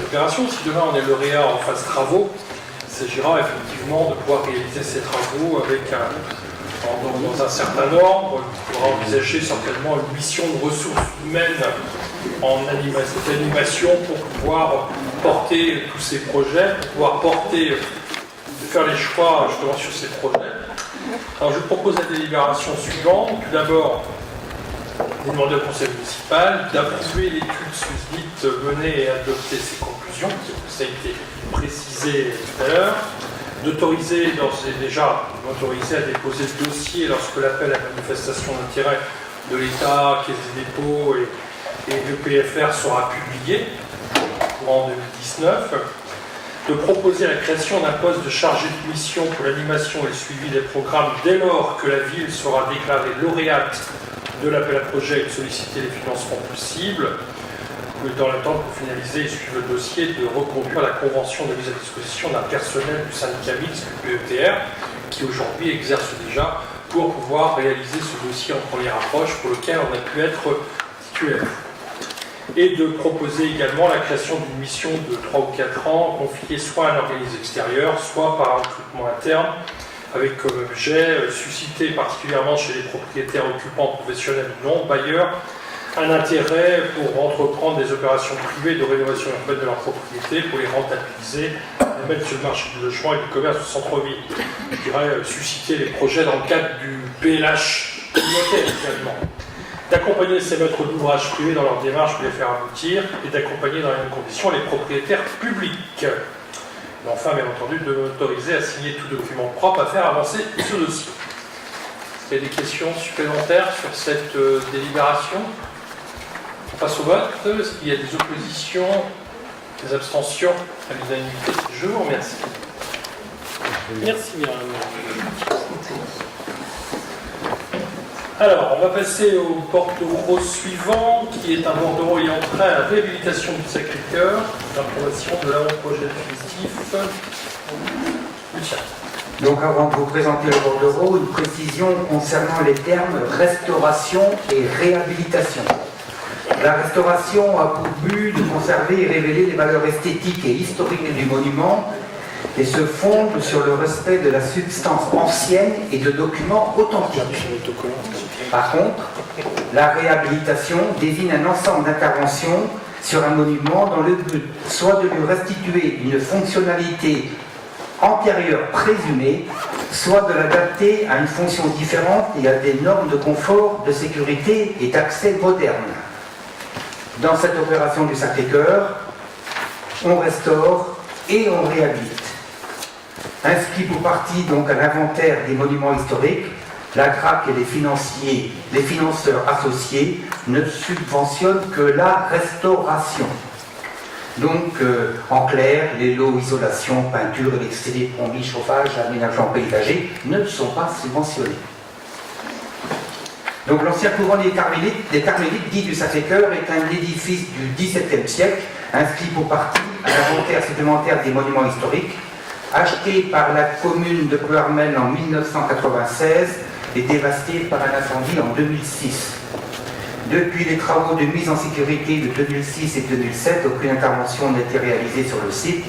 opération. Si demain on est lauréat en phase travaux, il s'agira effectivement de pouvoir réaliser ces travaux avec dans un certain ordre. Il faudra envisager certainement une mission de ressources humaines en animation pour pouvoir porter tous ces projets, pour pouvoir faire les choix justement sur ces projets. Alors je propose la délibération suivante. Tout d'abord, vous demandez au conseil municipal d'approuver l'étude susdite menée et adopter ses conclusions, ça a été précisé tout à l'heure, d'autoriser à déposer le dossier lorsque l'appel à manifestation d'intérêt de l'État, Caisse des dépôts et le PFR sera publié en 2019, de proposer la création d'un poste de chargé de mission pour l'animation et le suivi des programmes dès lors que la ville sera déclarée lauréate de l'appel à projet et de solliciter les financements possibles, dans le temps pour finaliser et suivre le dossier, de reconduire la convention de mise à disposition d'un personnel du syndicat mixte du PETR qui aujourd'hui exerce déjà pour pouvoir réaliser ce dossier en première approche pour lequel on a pu être titulaire. Et de proposer également la création d'une mission de 3 ou 4 ans confiée soit à un organisme extérieur, soit par un recrutement interne, avec comme objet susciter particulièrement chez les propriétaires occupants professionnels ou non, bailleurs, un intérêt pour entreprendre des opérations privées de rénovation urbaine de leur propriété, pour les rentabiliser, les mettre sur le marché du logement et du commerce du centre-ville. Je dirais susciter les projets dans le cadre du PLH communautaire également. D'accompagner ces maîtres d'ouvrage privés dans leur démarche pour les faire aboutir et d'accompagner dans les mêmes conditions les propriétaires publics. Et enfin, bien entendu, de m'autoriser à signer tout document propre à faire avancer ce dossier. Est-ce qu'il y a des questions supplémentaires sur cette délibération? On passe au vote. Est-ce qu'il y a des oppositions, des abstentions à l'unanimité? Je vous remercie. Merci Myriam. Alors, on va passer au bordereau suivant, qui est un bordereau ayant trait à la réhabilitation du Sacré-Cœur, l'approbation de l'avant-projet définitif. Lucien. Donc, avant de vous présenter le bordereau, une précision concernant les termes restauration et réhabilitation. La restauration a pour but de conserver et révéler les valeurs esthétiques et historiques du monument et se fonde sur le respect de la substance ancienne et de documents authentiques. Par contre, la réhabilitation désigne un ensemble d'interventions sur un monument dans le but soit de lui restituer une fonctionnalité antérieure présumée, soit de l'adapter à une fonction différente et à des normes de confort, de sécurité et d'accès modernes. Dans cette opération du Sacré-Cœur, on restaure et on réhabilite. Inscrit pour partie donc à l'inventaire des monuments historiques, la GRAC et les financeurs associés ne subventionnent que la restauration. Donc, en clair, les lots isolation, peinture, électricité, plomberie, chauffage, aménagement paysager ne sont pas subventionnés. Donc, l'ancien couvent des Carmélites dit du Sacré-Cœur est un édifice du XVIIe siècle, inscrit pour partie à l'inventaire supplémentaire des monuments historiques, acheté par la commune de Ploërmel en 1996 et dévasté par un incendie en 2006. Depuis les travaux de mise en sécurité de 2006 et 2007, aucune intervention n'a été réalisée sur le site.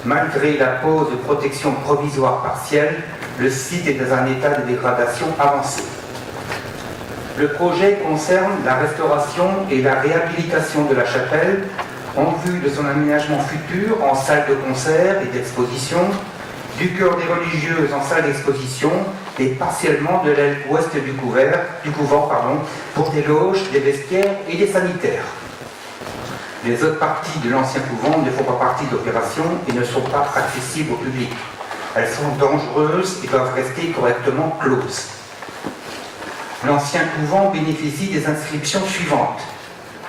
Malgré la pose de protection provisoire partielle, le site est dans un état de dégradation avancé. Le projet concerne la restauration et la réhabilitation de la chapelle en vue de son aménagement futur en salle de concert et d'exposition, du chœur des religieuses en salle d'exposition et partiellement de l'aile ouest du couvent pour des loges, des vestiaires et des sanitaires. Les autres parties de l'ancien couvent ne font pas partie de l'opération et ne sont pas accessibles au public. Elles sont dangereuses et doivent rester correctement closes. L'ancien couvent bénéficie des inscriptions suivantes.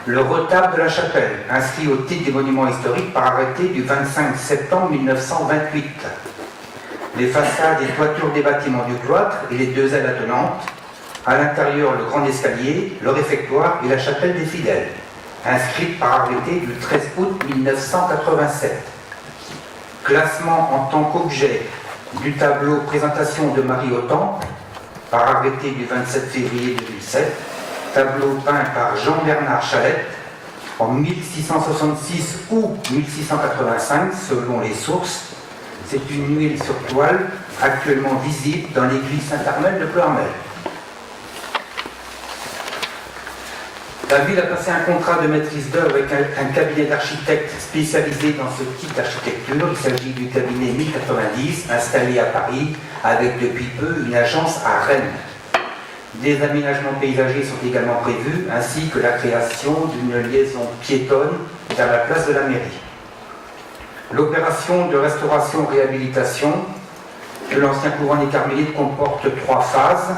Le retable de la chapelle, inscrit au titre des monuments historiques par arrêté du 25 septembre 1928. Les façades et toitures des bâtiments du cloître et les deux ailes attenantes. À l'intérieur, le grand escalier, le réfectoire et la chapelle des fidèles, inscrite par arrêté du 13 août 1987. Classement en tant qu'objet du tableau Présentation de Marie au Temple, par arrêté du 27 février 2007, tableau peint par Jean-Bernard Chalette, en 1666 ou 1685, selon les sources. C'est une huile sur toile actuellement visible dans l'église Saint-Armel de Ploërmel. La ville a passé un contrat de maîtrise d'œuvre avec un cabinet d'architectes spécialisé dans ce type d'architecture. Il s'agit du cabinet 1090, installé à Paris, avec depuis peu une agence à Rennes. Des aménagements paysagers sont également prévus, ainsi que la création d'une liaison piétonne vers la place de la mairie. L'opération de restauration-réhabilitation de l'ancien couvent des Carmélites comporte 3 phases.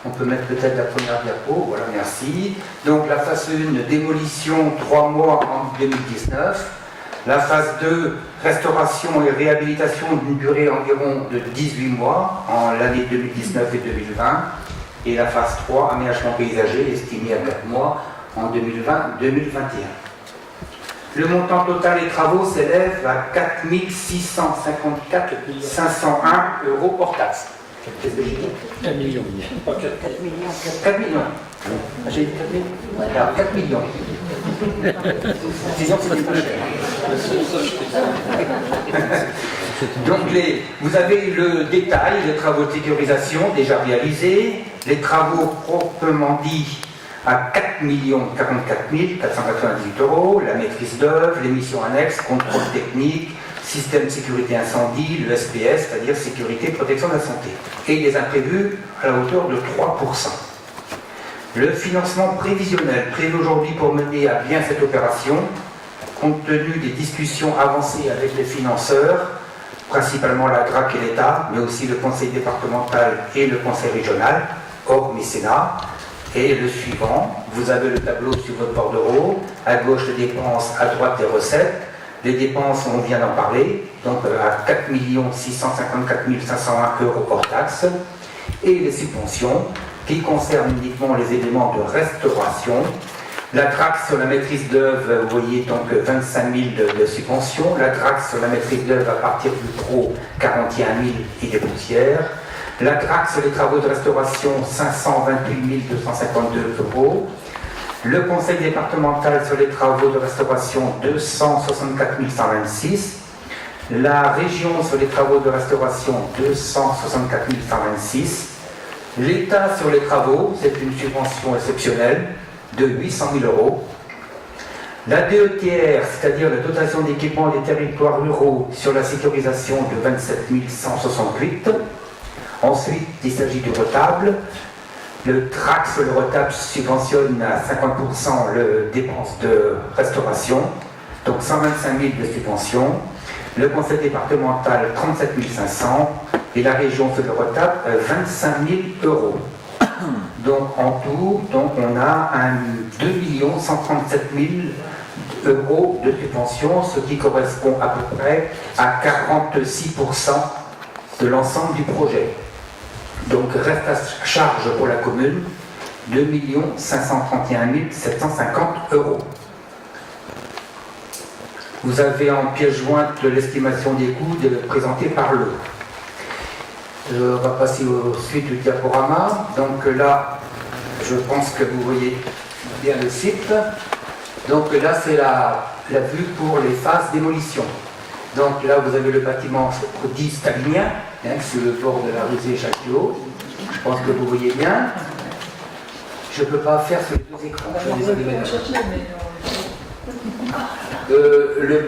On peut mettre peut-être la première diapo, voilà, merci. Donc la phase 1, démolition, 3 mois en 2019. La phase 2, restauration et réhabilitation d'une durée environ de 18 mois en l'année 2019 et 2020. Et la phase 3, aménagement paysager, estimé à 4 mois en 2020-2021. Le montant total des travaux s'élève à 4 654 501 € hors taxe. Qu'est-ce que j'ai dit ? 4 millions. Pas 4 millions. 4 millions. J'ai dit 4 millions. Alors 4 millions. Disons que c'était pas cher. Donc vous avez le détail des travaux de sécurisation déjà réalisés, les travaux proprement dits à 4 44 498 €, la maîtrise d'œuvre, les missions annexes, contrôle technique, système de sécurité incendie, le SPS, c'est-à-dire sécurité et protection de la santé. Et les imprévus à la hauteur de 3%. Le financement prévisionnel prévu aujourd'hui pour mener à bien cette opération, compte tenu des discussions avancées avec les financeurs, principalement la DRAC et l'État, mais aussi le conseil départemental et le conseil régional, hors mécénat, et le suivant. Vous avez le tableau sur votre bordereau, à gauche les dépenses, à droite les recettes. Les dépenses, on vient d'en parler, donc à 4 654 501 € hors taxe, et les subventions qui concernent uniquement les éléments de restauration. La DRAC sur la maîtrise d'œuvre, vous voyez donc 25 000 de subventions. La DRAC sur la maîtrise d'œuvre à partir du pro, 41 000 et des poussières. La DRAC sur les travaux de restauration, 528 252 €. Le conseil départemental sur les travaux de restauration, 264 126. La région sur les travaux de restauration, 264 126. L'État sur les travaux, c'est une subvention exceptionnelle de 800 000 €. La DETR, c'est-à-dire la dotation d'équipement des territoires ruraux sur la sécurisation de 27 168. Ensuite, il s'agit du retable. Le TRAC sur le retable subventionne à 50% les dépenses de restauration, donc 125 000 de subvention. Le conseil départemental, 37 500. Et la région sur le retable, 25 000 €. Donc en tout, donc, on a 2 137 000 € de subvention, ce qui correspond à peu près à 46% de l'ensemble du projet. Donc reste à charge pour la commune 2 531 750 €. Vous avez en pièce jointe l'estimation des coûts présentée par l'eau. On va passer au suite du diaporama. Donc là, je pense que vous voyez bien le site. Donc là, c'est la vue pour les phases démolition. Donc là, vous avez le bâtiment dit stalinien, sur le bord de la rue Jacquiot. Je pense que vous voyez bien. Je ne peux pas faire sur les deux écrans. Je suis désolé, mesdames.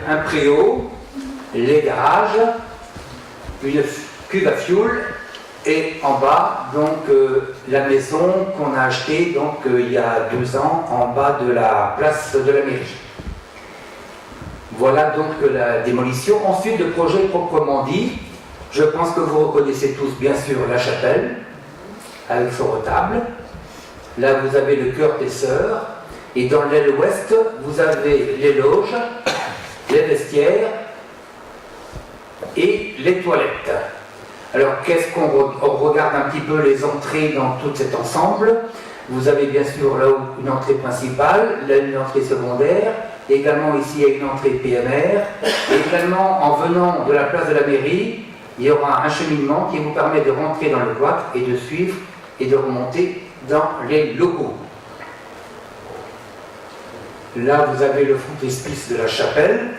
Un préau, les garages, une cuve à fioul, et en bas, donc, la maison qu'on a achetée donc, il y a 2 ans, en bas de la place de la mairie. Voilà donc la démolition. Ensuite, le projet proprement dit, je pense que vous reconnaissez tous bien sûr la chapelle, avec son retable. Là, vous avez le chœur des sœurs. Et dans l'aile ouest, vous avez les loges, les vestiaires et les toilettes. Alors, qu'est-ce qu'on regarde un petit peu les entrées dans tout cet ensemble? Vous avez bien sûr là une entrée principale, là une entrée secondaire, également ici il y a une entrée PMR, et également en venant de la place de la mairie, il y aura un cheminement qui vous permet de rentrer dans le cloître et de suivre et de remonter dans les locaux. Là, vous avez le frontispice de la chapelle.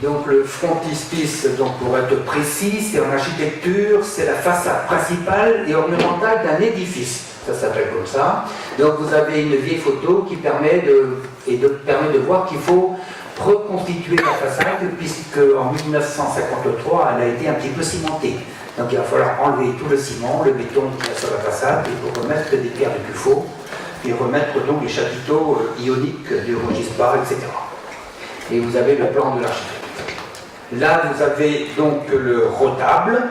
Donc le frontispice, donc pour être précis, c'est en architecture, c'est la façade principale et ornementale d'un édifice. Ça s'appelle comme ça. Donc vous avez une vieille photo qui permet de voir qu'il faut reconstituer la façade, puisque en 1953, elle a été un petit peu cimentée. Donc il va falloir enlever tout le ciment, le béton qui est sur la façade, et pour remettre des pierres de tuffeau, et remettre donc les chapiteaux ioniques du Rogisbar, etc. Et vous avez le plan de l'architecte. Là, vous avez donc le retable,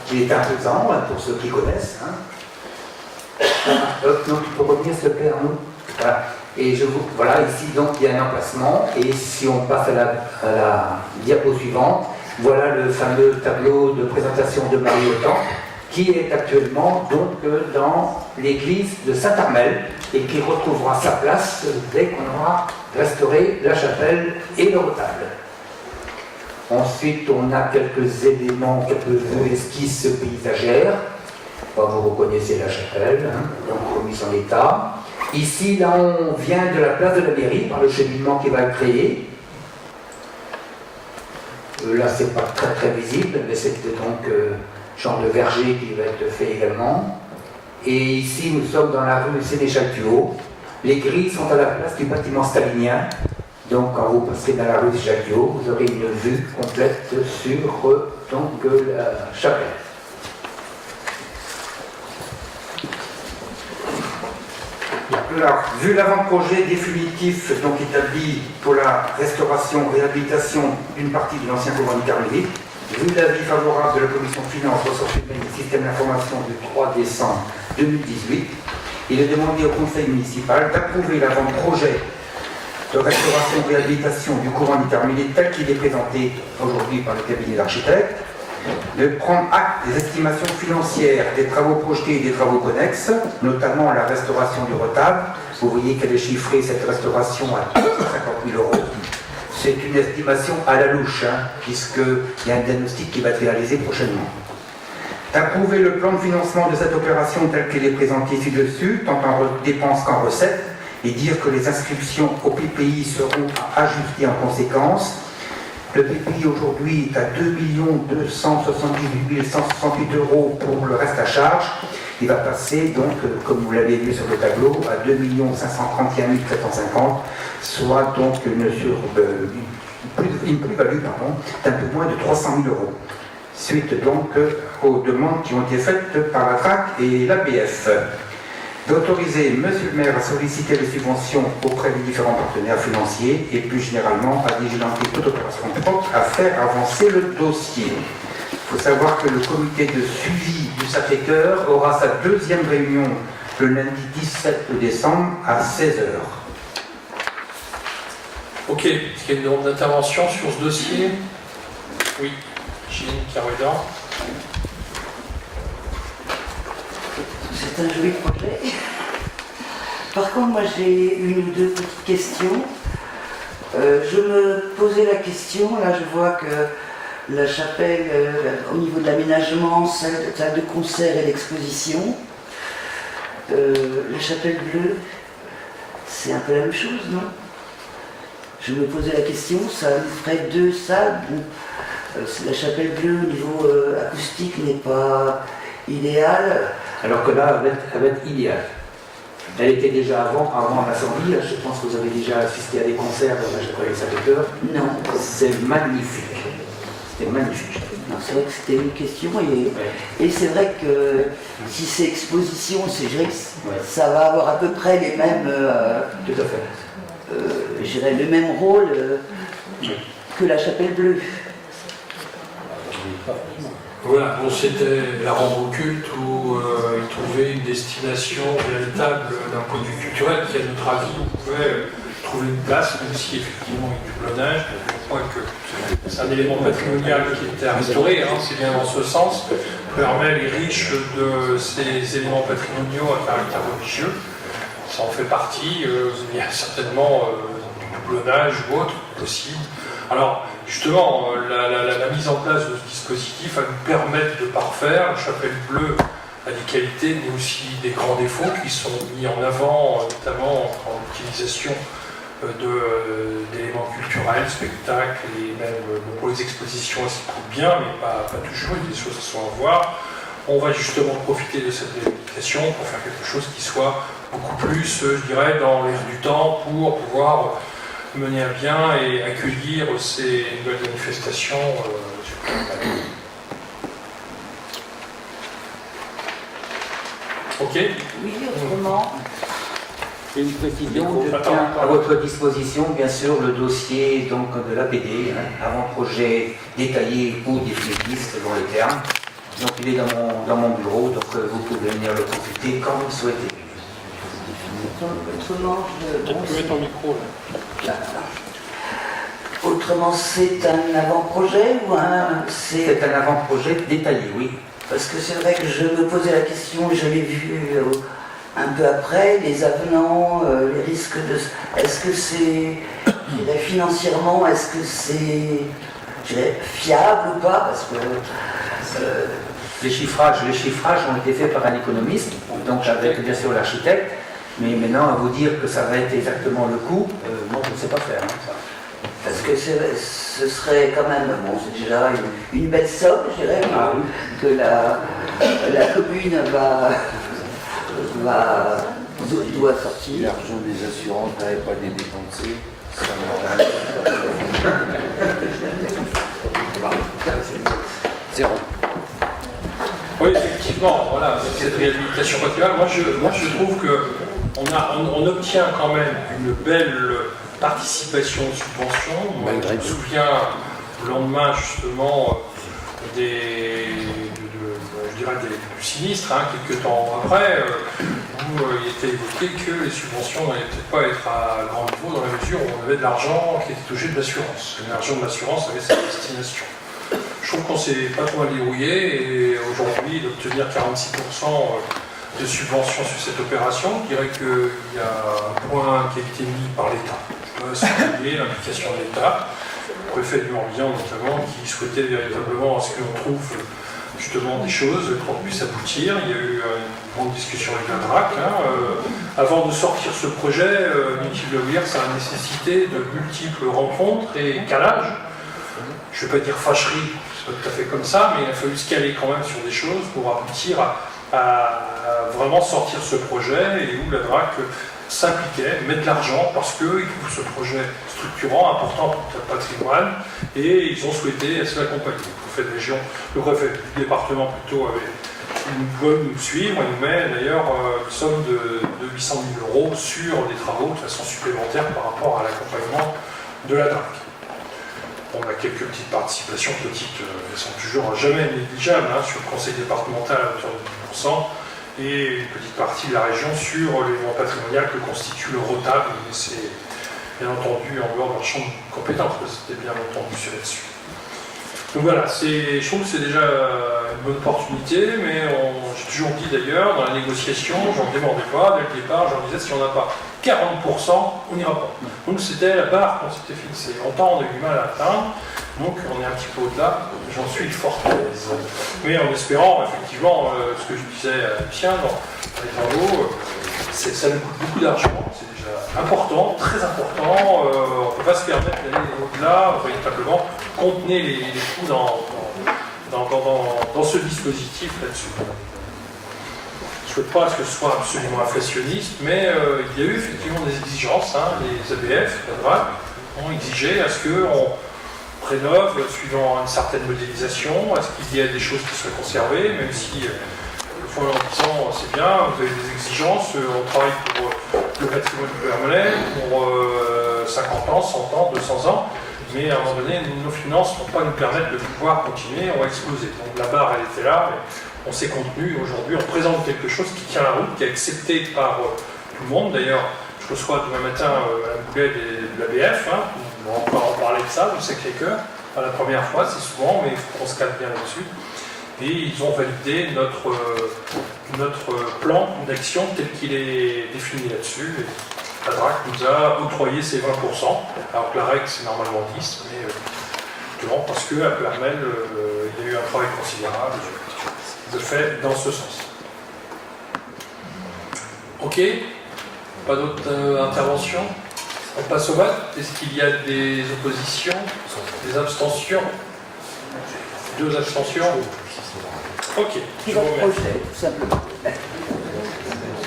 qui est imposant, pour ceux qui connaissent. Hop, donc tu peux revenir, s'il te plaît, Arnaud. Voilà. Et voilà, ici, donc, il y a un emplacement. Et si on passe à la diapo suivante, voilà le fameux tableau de présentation de Marie au Temple, qui est actuellement donc dans l'église de Saint-Armel et qui retrouvera sa place dès qu'on aura restauré la chapelle et le retable. Ensuite, on a quelques éléments, quelques esquisses paysagères. Vous reconnaissez la chapelle, donc remise en état. Ici, là, on vient de la place de la mairie par le cheminement qui va être créé. Là, c'est pas très très visible, mais c'est donc genre de verger qui va être fait également. Et ici, nous sommes dans la rue Sénéchal-Thuot. Les grilles sont à la place du bâtiment stalinien. Donc, quand vous passerez dans la rue Sénéchal-Thuot, vous aurez une vue complète sur donc, la chapelle. Alors, vu l'avant-projet définitif donc établi pour la restauration, réhabilitation d'une partie de l'ancien couvent du Carmélite, vu l'avis favorable de la Commission de Finances, Ressources humaines et Système d'information du 3 décembre 2018, il est demandé au Conseil municipal d'approuver l'avant-projet de restauration et réhabilitation du couvent du Carmélite tel qu'il est présenté aujourd'hui par le cabinet d'architectes, de prendre acte des estimations financières des travaux projetés et des travaux connexes, notamment la restauration du retable. Vous voyez qu'elle est chiffrée, cette restauration, à 50 000 €. C'est une estimation à la louche, puisqu'il y a un diagnostic qui va être réalisé prochainement. D'approuver le plan de financement de cette opération tel qu'il est présenté ci-dessus, tant en dépenses qu'en recettes, et dire que les inscriptions au PPI seront ajustées en conséquence. Le PPI aujourd'hui est à 2 278 168 € pour le reste à charge. Il va passer donc, comme vous l'avez vu sur le tableau, à 2 531 750, soit donc une plus-value d'un peu moins de 300 000 €. Suite donc aux demandes qui ont été faites par la TRAC et l'ABF. D'autoriser Monsieur le maire à solliciter les subventions auprès des différents partenaires financiers et plus généralement à diligenter toute opération propre à faire avancer le dossier. Il faut savoir que le comité de suivi du Sacré-Cœur aura sa deuxième réunion le lundi 17 décembre à 16 h. Ok, est-ce qu'il y a une demande d'intervention sur ce dossier? Oui, Gilles Carouédan. C'est un joli projet. Par contre, moi j'ai une ou deux petites questions. Je me posais la question, là je vois que la chapelle, au niveau de l'aménagement, salle de concert et d'exposition, la chapelle bleue, c'est un peu la même chose, non? Je me posais la question, ça nous ferait deux salles. Bon, la chapelle bleue au niveau acoustique n'est pas idéale. Alors que là, elle va être idéale. Elle était déjà avant l'incendie. Je pense que vous avez déjà assisté à des concerts dans la chapelle Sacré-Cœur. Non. C'est magnifique. C'était magnifique. C'est vrai que c'était une question et c'est vrai que si c'est exposition, c'est vrai que ça va avoir à peu près les mêmes. Tout à fait. Je dirais le même rôle que la chapelle bleue. Voilà, bon, c'était la rendre culte où ils trouvaient une destination véritable d'un point de vue culturel qui, à notre avis, pouvait trouver une place, même si effectivement il y a du blonnage, je crois que c'est un élément patrimonial qui était à restaurer, c'est bien dans ce sens. Ploërmel est riche de ces éléments patrimoniaux à caractère religieux, ça en fait partie, il y a certainement du blonnage ou autre possible. Alors, justement, la mise en place de ce dispositif va nous permettre de parfaire. La chapelle bleue a des qualités, mais aussi des grands défauts qui sont mis en avant, notamment quand l'utilisation d'éléments culturels, spectacles, et même pour les expositions, ça se trouve bien, mais pas toujours, il y a des choses à se voir. On va justement profiter de cette délimitation pour faire quelque chose qui soit beaucoup plus, je dirais, dans l'air du temps, pour pouvoir mener à bien et accueillir ces nouvelles manifestations. Ok. Oui, autrement. Une précision, je tiens à votre disposition, bien sûr, le dossier donc, de l'APD, avant-projet détaillé ou définitif selon les termes. Donc il est dans mon bureau, donc vous pouvez venir le consulter quand vous le souhaitez. Autrement, Tu peux mettre ton micro là. Autrement, c'est un avant-projet ou un... C'est un avant-projet détaillé, oui. Parce que c'est vrai que je me posais la question, je l'ai vu un peu après, les avenants, les risques de... Est-ce que c'est... je dirais, financièrement, est-ce que c'est... je dirais, fiable ou pas? Parce que... Les chiffrages ont été faits par un économiste, donc avec bien sûr l'architecte, mais maintenant à vous dire que ça va être exactement le coût, non, je ne sais pas faire. Ça. Parce que ce serait quand même, bon, c'est déjà une belle somme, je dirais, que la commune doit sortir. L'argent des assurances n'avait pas été dépensé. Zéro. Oui, effectivement, voilà, cette réhabilitation patrimoniale, moi je trouve qu'on obtient quand même une belle participation aux subventions. Moi, je me souviens le lendemain justement du sinistre, quelques temps après, où il était évoqué que les subventions n'allaient peut-être pas être à grand niveau dans la mesure où on avait de l'argent qui était touché de l'assurance. L'argent de l'assurance avait sa destination. Je trouve qu'on s'est pas trop mal débrouillé et aujourd'hui d'obtenir 46% de subventions sur cette opération, je dirais qu'il y a un point qui a été mis par l'État. Je dois souligner l'implication de l'État, le préfet du Morbihan notamment, qui souhaitait véritablement à ce que l'on trouve justement des choses qu'on puisse aboutir. Il y a eu une grande discussion avec la DRAC. Avant de sortir ce projet, inutile de le dire, ça a nécessité de multiples rencontres et calages. Je ne vais pas dire fâcherie, c'est pas tout à fait comme ça, mais il a fallu se caler quand même sur des choses pour aboutir à vraiment sortir ce projet et où la DRAC s'impliquait, met de l'argent parce qu'ils trouvent ce projet structurant, important pour le patrimoine, et ils ont souhaité se l'accompagner. Le préfet du département plutôt veut nous suivre, il nous met d'ailleurs une somme de 800 000 € sur des travaux de façon supplémentaire par rapport à l'accompagnement de la DRAC. On a quelques petites participations, petites, elles sont toujours jamais négligeables, sur le conseil départemental à hauteur de 10%, et une petite partie de la région sur l'élément patrimonial que constitue le retable, mais c'est bien entendu en dehors de leur champ de compétences, parce que c'était bien entendu sur là-dessus. Donc voilà, je trouve que c'est déjà une bonne opportunité, mais j'ai toujours dit d'ailleurs, dans la négociation, j'en demandais pas, dès le départ, j'en disais si on n'a pas 40%, on n'ira pas. Donc c'était la barre qu'on s'était fixée. Longtemps, on a eu du mal à atteindre, donc on est un petit peu au-delà, j'en suis fort à l'aise. Mais en espérant, effectivement, ce que je disais à Lucien dans les travaux, ça nous coûte beaucoup d'argent, c'est déjà important, très important, on ne peut pas se permettre d'aller au-delà, véritablement, contenez les coûts dans ce dispositif là-dessus. Je ne souhaite pas que ce soit absolument inflationniste, mais il y a eu effectivement des exigences, les ABF, la DRAC, ont exigé à ce qu'on rénove suivant une certaine modélisation, à ce qu'il y ait des choses qui soient conservées, même si en disant c'est bien, vous avez des exigences, on travaille pour le patrimoine permanent pour 50 ans, 100 ans, 200 ans, mais à un moment donné, nos finances ne vont pas nous permettre de pouvoir continuer, on va exploser. Donc la barre, elle était là, mais on s'est contenu. Aujourd'hui, on présente quelque chose qui tient la route, qui est accepté par tout le monde. D'ailleurs, je reçois demain matin Mme Boulet de l'ABF, on va encore en parler de ça, du Sacré-Cœur, pas la première fois, c'est souvent, mais il faut qu'on se calme bien là-dessus. Et ils ont validé notre plan d'action tel qu'il est défini là-dessus. La DRAC nous a octroyé ces 20%, alors que la règle c'est normalement 10%, mais justement parce qu'à Plermel, il y a eu un travail considérable de fait dans ce sens. Ok. Pas d'autres interventions? On passe au vote. Est-ce qu'il y a des oppositions? Des abstentions? 2 abstentions? Ok, je vous remercie. projet, tout simplement.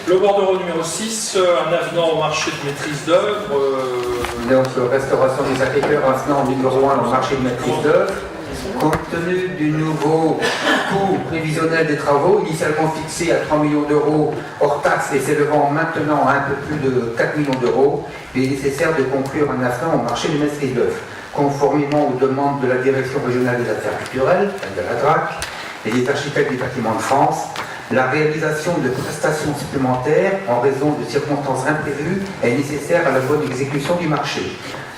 Le bordereau numéro 6, un avenant au marché de maîtrise d'œuvre. Donc, restauration des Sacré-Cœur, avenant numéro 1 au marché de maîtrise d'œuvre. Compte tenu du nouveau coût prévisionnel des travaux, initialement fixé à 3 millions d'euros hors taxes et s'élevant maintenant à un peu plus de 4 millions d'euros, il est nécessaire de conclure un avenant au marché de maîtrise d'œuvre, conformément aux demandes de la Direction régionale des affaires culturelles, de la DRAC, et des architectes du bâtiment de France. La réalisation de prestations supplémentaires en raison de circonstances imprévues est nécessaire à la bonne exécution du marché.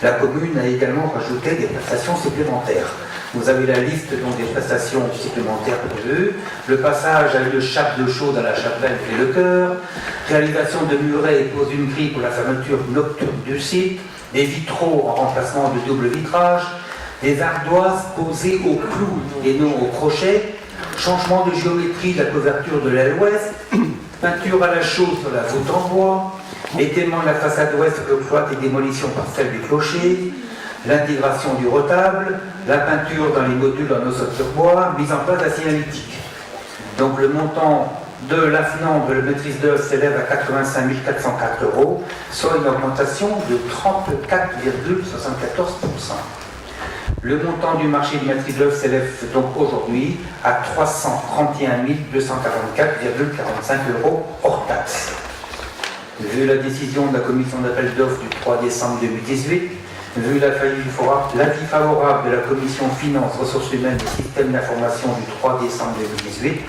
La commune a également rajouté des prestations supplémentaires. Vous avez la liste donc, des prestations supplémentaires prévues, le passage à une chape de chaude à la chapelle et le chœur, réalisation de murets et pose d'une grille pour la fermeture nocturne du site, des vitraux en remplacement de double vitrage, des ardoises posées au clou et non au crochet, changement de géométrie de la couverture de l'aile ouest, peinture à la chaux sur la voûte en bois, étaiement de la façade ouest sur le cloître et démolition partielle du clocher, l'intégration du retable, la peinture dans les modules en ossature bois, mise en place de la signalétique. Donc le montant de l'avenant de la maîtrise d'œuvre s'élève à 85 404 €, soit une augmentation de 34,74%. Le montant du marché de maîtrise d'œuvre s'élève donc aujourd'hui à 331 244,45 € hors taxe. Vu la décision de la commission d'appel d'offres du 3 décembre 2018, vu l'avis favorable de la commission finances, ressources humaines et système d'information du 3 décembre 2018,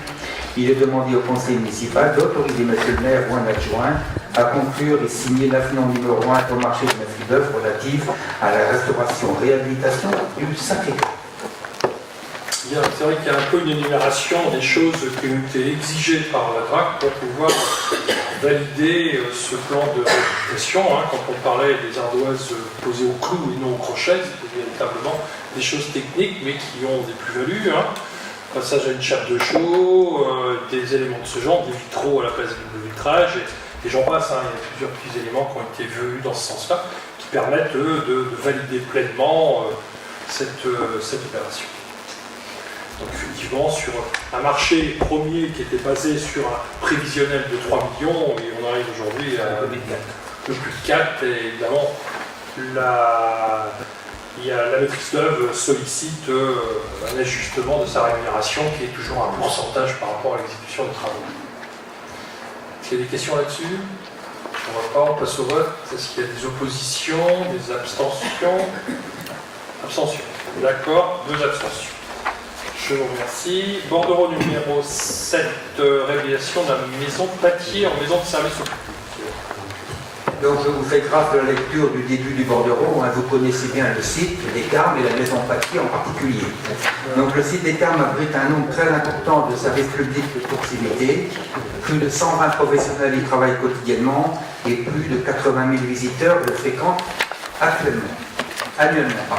il est demandé au conseil municipal d'autoriser monsieur le maire ou un adjoint à conclure et signer l'avenant numéro 1 au marché de maîtrise d'œuvre relative à la restauration-réhabilitation du Sacré-Cœur. Bien, c'est vrai qu'il y a un peu une énumération des choses qui ont été exigées par la DRAC pour pouvoir valider ce plan de réhabilitation. Quand on parlait des ardoises posées au clou et non au crochet, c'était véritablement des choses techniques mais qui ont des plus-values. Passage à une chape de chaux, des éléments de ce genre, des vitraux à la place du vitrage, et j'en passe. Il y a plusieurs petits éléments qui ont été vus dans ce sens-là, qui permettent de valider pleinement cette opération. Donc effectivement, sur un marché premier qui était basé sur un prévisionnel de 3 millions, et on arrive aujourd'hui à un peu plus de 4, et évidemment, la maîtrise d'œuvre sollicite un ajustement de sa rémunération qui est toujours un pourcentage par rapport à l'exécution des travaux. Est-ce qu'il y a des questions là-dessus? On ne voit pas, on passe au vote. Est-ce qu'il y a des oppositions, des abstentions? Abstentions. D'accord, 2 abstentions. Je vous remercie. Bordereau numéro 7, réalisation d'un maison bâtie en maison de service au public. Donc je vous fais grâce de la lecture du début du bordereau. Vous connaissez bien le site des Carmes et la maison Paty en particulier. Donc le site des Carmes abrite un nombre très important de services publics de proximité. Plus de 120 professionnels y travaillent quotidiennement et plus de 80 000 visiteurs le fréquentent annuellement.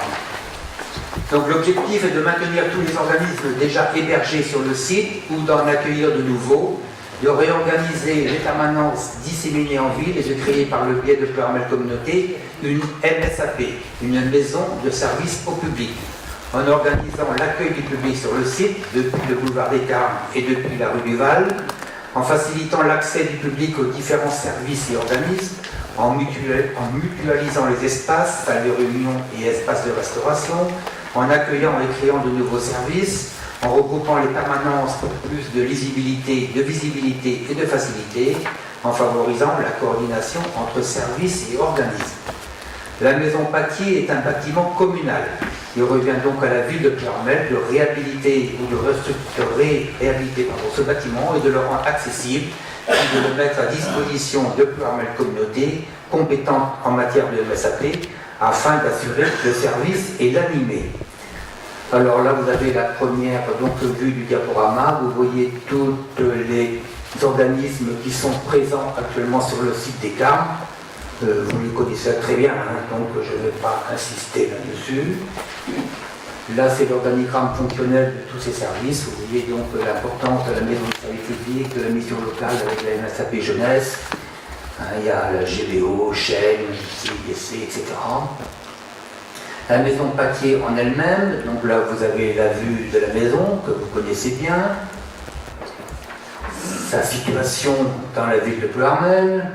Donc l'objectif est de maintenir tous les organismes déjà hébergés sur le site ou d'en accueillir de nouveaux, de réorganiser les permanences disséminées en ville et de créer par le biais de Pleurmel Communauté une MSAP, une maison de service au public, en organisant l'accueil du public sur le site depuis le boulevard des Carmes et depuis la rue du Val, en facilitant l'accès du public aux différents services et organismes, en mutualisant les espaces, salles de réunion et espaces de restauration, en accueillant et créant de nouveaux services, en regroupant les permanences pour plus de lisibilité, de visibilité et de facilité, en favorisant la coordination entre services et organismes. La maison Paty est un bâtiment communal. Il revient donc à la ville de Pleurmel de réhabiliter ou de réhabiliter ce bâtiment et de le rendre accessible et de le mettre à disposition de Pleurmel Communauté, compétente en matière de MSAP, afin d'assurer le service et l'animer. Alors là, vous avez la première vue du diaporama. Vous voyez tous les organismes qui sont présents actuellement sur le site des Carmes. Vous les connaissez très bien, donc je ne vais pas insister là-dessus. Là, c'est l'organigramme fonctionnel de tous ces services. Vous voyez donc l'importance de la maison de service public, de la mission locale avec la MSAP jeunesse, Il y a la GBO, Chêne, IDC, etc. La maison Patier en elle-même, donc là vous avez la vue de la maison que vous connaissez bien, sa situation dans la ville de Ploërmel.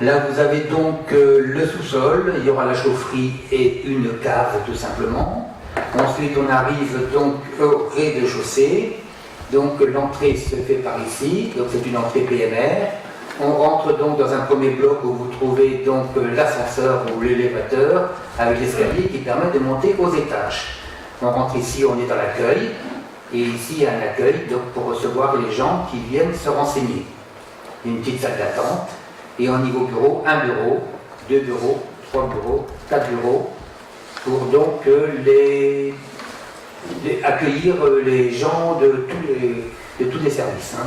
Là vous avez donc le sous-sol, il y aura la chaufferie et une cave tout simplement. Ensuite on arrive donc au rez-de-chaussée, donc l'entrée se fait par ici, donc c'est une entrée PMR. On rentre donc dans un premier bloc où vous trouvez donc l'ascenseur ou l'élévateur avec l'escalier qui permet de monter aux étages. On rentre ici, on est dans l'accueil, et ici il y a un accueil donc, pour recevoir les gens qui viennent se renseigner. Une petite salle d'attente, et au niveau bureau, un bureau, 2 bureaux, 3 bureaux, 4 bureaux, pour donc accueillir les gens de tous les services. Hein.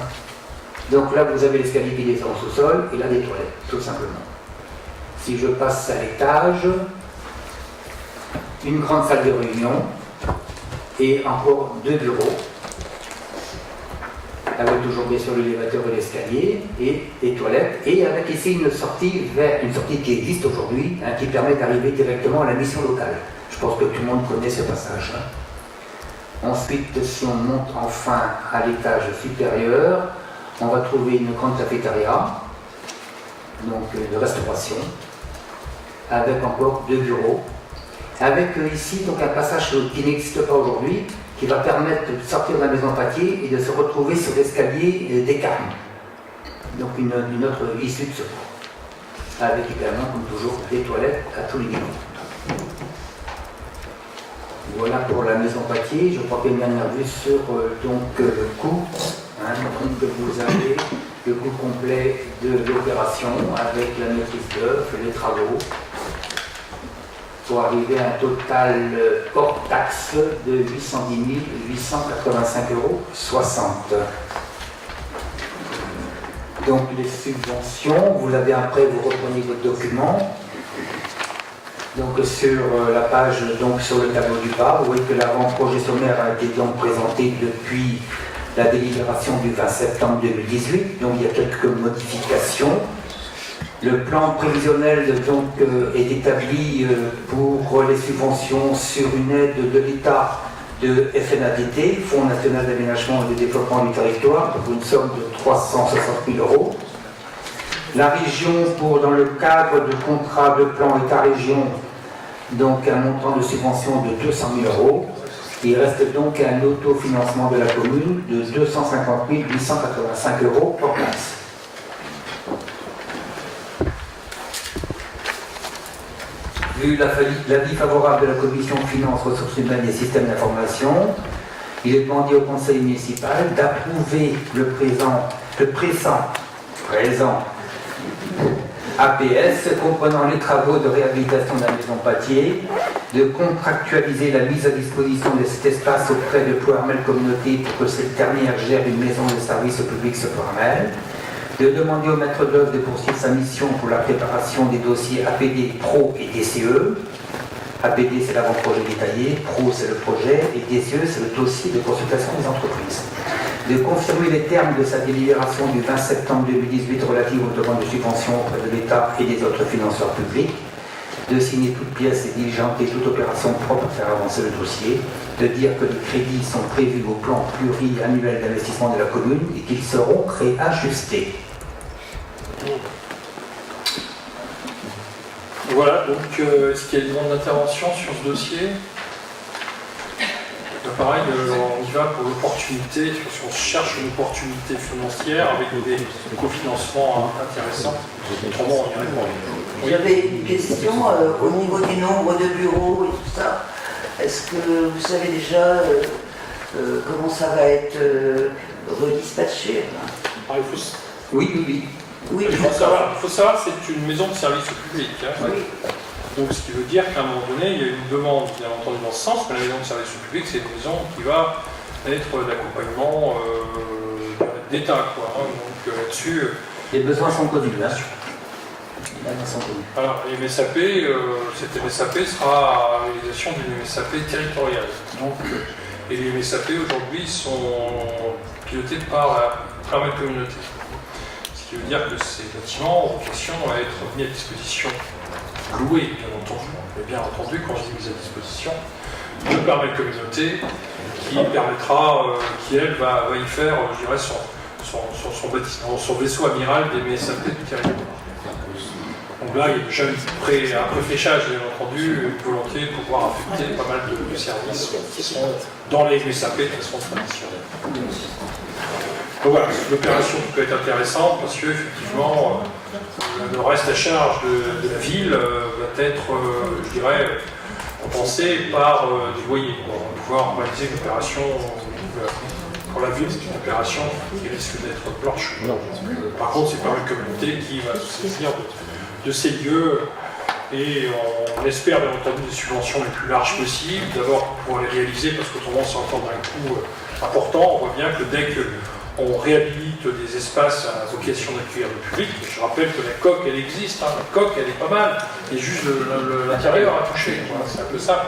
Donc là, vous avez l'escalier qui descend au sous-sol et là des toilettes, tout simplement. Si je passe à l'étage, une grande salle de réunion et encore 2 bureaux, avec toujours bien sûr l'élévateur et l'escalier et des toilettes, et avec ici une sortie qui existe aujourd'hui, hein, qui permet d'arriver directement à la mission locale. Je pense que tout le monde connaît ce passage. Hein. Ensuite, si on monte enfin à l'étage supérieur, on va trouver une grande cafétéria, donc de restauration, avec encore 2 bureaux, avec ici donc un passage qui n'existe pas aujourd'hui, qui va permettre de sortir de la maison Patier et de se retrouver sur l'escalier des Carmes. Donc une autre issue de secours, avec également, comme toujours, des toilettes à tous les niveaux. Voilà pour la maison Patier. Je crois qu'il y a une dernière vue sur le coût. Hein, donc vous avez le coût complet de l'opération avec la maîtrise d'œuvre, les travaux, pour arriver à un total hors taxe de 810 885,60 €. Donc les subventions, vous l'avez après, vous reprenez votre document. Donc sur la page, donc sur le tableau du bas, vous voyez que l'avant-projet sommaire a été donc présenté depuis la délibération du 20 septembre 2018, donc il y a quelques modifications. Le plan prévisionnel donc, est établi pour les subventions sur une aide de l'État de FNADT, Fonds national d'aménagement et de développement du territoire, pour une somme de 360 000 €. La région, dans le cadre de contrat de plan État-région, donc un montant de subvention de 200 000 €. Il reste donc un autofinancement de la commune de 250 885 € hors taxe. Vu l'avis favorable de la commission Finances, Ressources humaines et Systèmes d'information, il est demandé au conseil municipal d'approuver le présent APS comprenant les travaux de réhabilitation de la maison Patier, de contractualiser la mise à disposition de cet espace auprès de Ploërmel Communauté pour que cette dernière gère une maison de service au public sur Ploërmel, de demander au maître d'œuvre de poursuivre sa mission pour la préparation des dossiers APD, PRO et DCE. APD c'est l'avant-projet détaillé, PRO c'est le projet et DCE c'est le dossier de consultation des entreprises. De confirmer les termes de sa délibération du 20 septembre 2018 relative aux demandes de subvention auprès de l'État et des autres financeurs publics, de signer toute pièce et diligenter toute opération propre à faire avancer le dossier, de dire que les crédits sont prévus au plan pluriannuel d'investissement de la commune et qu'ils seront réajustés. Voilà, donc est-ce qu'il y a une demande d'intervention sur ce dossier? Pareil, on y va pour l'opportunité, si on cherche une opportunité financière avec des cofinancements intéressants. Autrement, on y répond. J'avais une question au niveau du nombre de bureaux et tout ça. Est-ce que vous savez déjà comment ça va être redispatché? Oui. Il faut savoir, c'est une maison de service au public. Hein. Oui. Donc, ce qui veut dire qu'à un moment donné, il y a une demande, bien entendu, dans ce sens, mais la maison de service au public, c'est une maison qui va être d'accompagnement d'État. Donc, là-dessus. Les besoins sont connus, là. Alors, les MSAP, cette MSAP sera à la réalisation d'une MSAP territoriale. Donc, et les MSAP aujourd'hui sont pilotés par la Ploërmel Communauté. Ce qui qui veut dire que ces bâtiments ont vocation à être mis à disposition, loués bien entendu, mais bien entendu, quand je dis mis à disposition, de par la communauté qui permettra, qui elle va y faire, je dirais, son vaisseau amiral des MSAP du territoire. Donc là, il y a déjà un préfléchage, bien entendu, une volonté de pouvoir affecter pas mal de services qui sont dans les MSAP de façon traditionnelle. Donc voilà, l'opération peut être intéressante parce qu'effectivement, le reste à charge de la ville va être, je dirais, compensé par du loyer. On va pouvoir réaliser une opération pour la ville, c'est une opération qui risque d'être blanche. Par contre, c'est par une communauté qui va se saisir de ces lieux et on espère bien entendu des subventions les plus larges possibles, d'abord pour les réaliser parce qu'autrement ça entend un coût important. On voit bien que dès qu'on réhabilite des espaces à vocation d'accueillir le public, je rappelle que la coque elle existe, hein, la coque elle est pas mal, et juste l'intérieur à toucher, voilà, c'est un peu ça.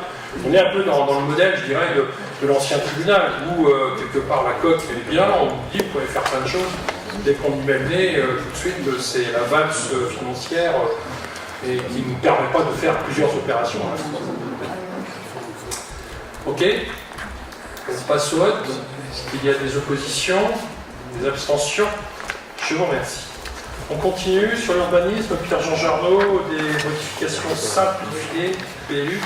On est un peu dans le modèle, je dirais, de l'ancien tribunal, où quelque part la coque elle est bien, on nous dit vous pouvez faire plein de choses. Dès qu'on y met le nez, tout de suite, c'est la valse financière et qui ne nous permet pas de faire plusieurs opérations à la fois. Ok. On passe au vote. Est-ce qu'il y a des oppositions, des abstentions? Je vous remercie. On continue sur l'urbanisme. Pierre-Jean Jarnot, des modifications simplifiées PLU.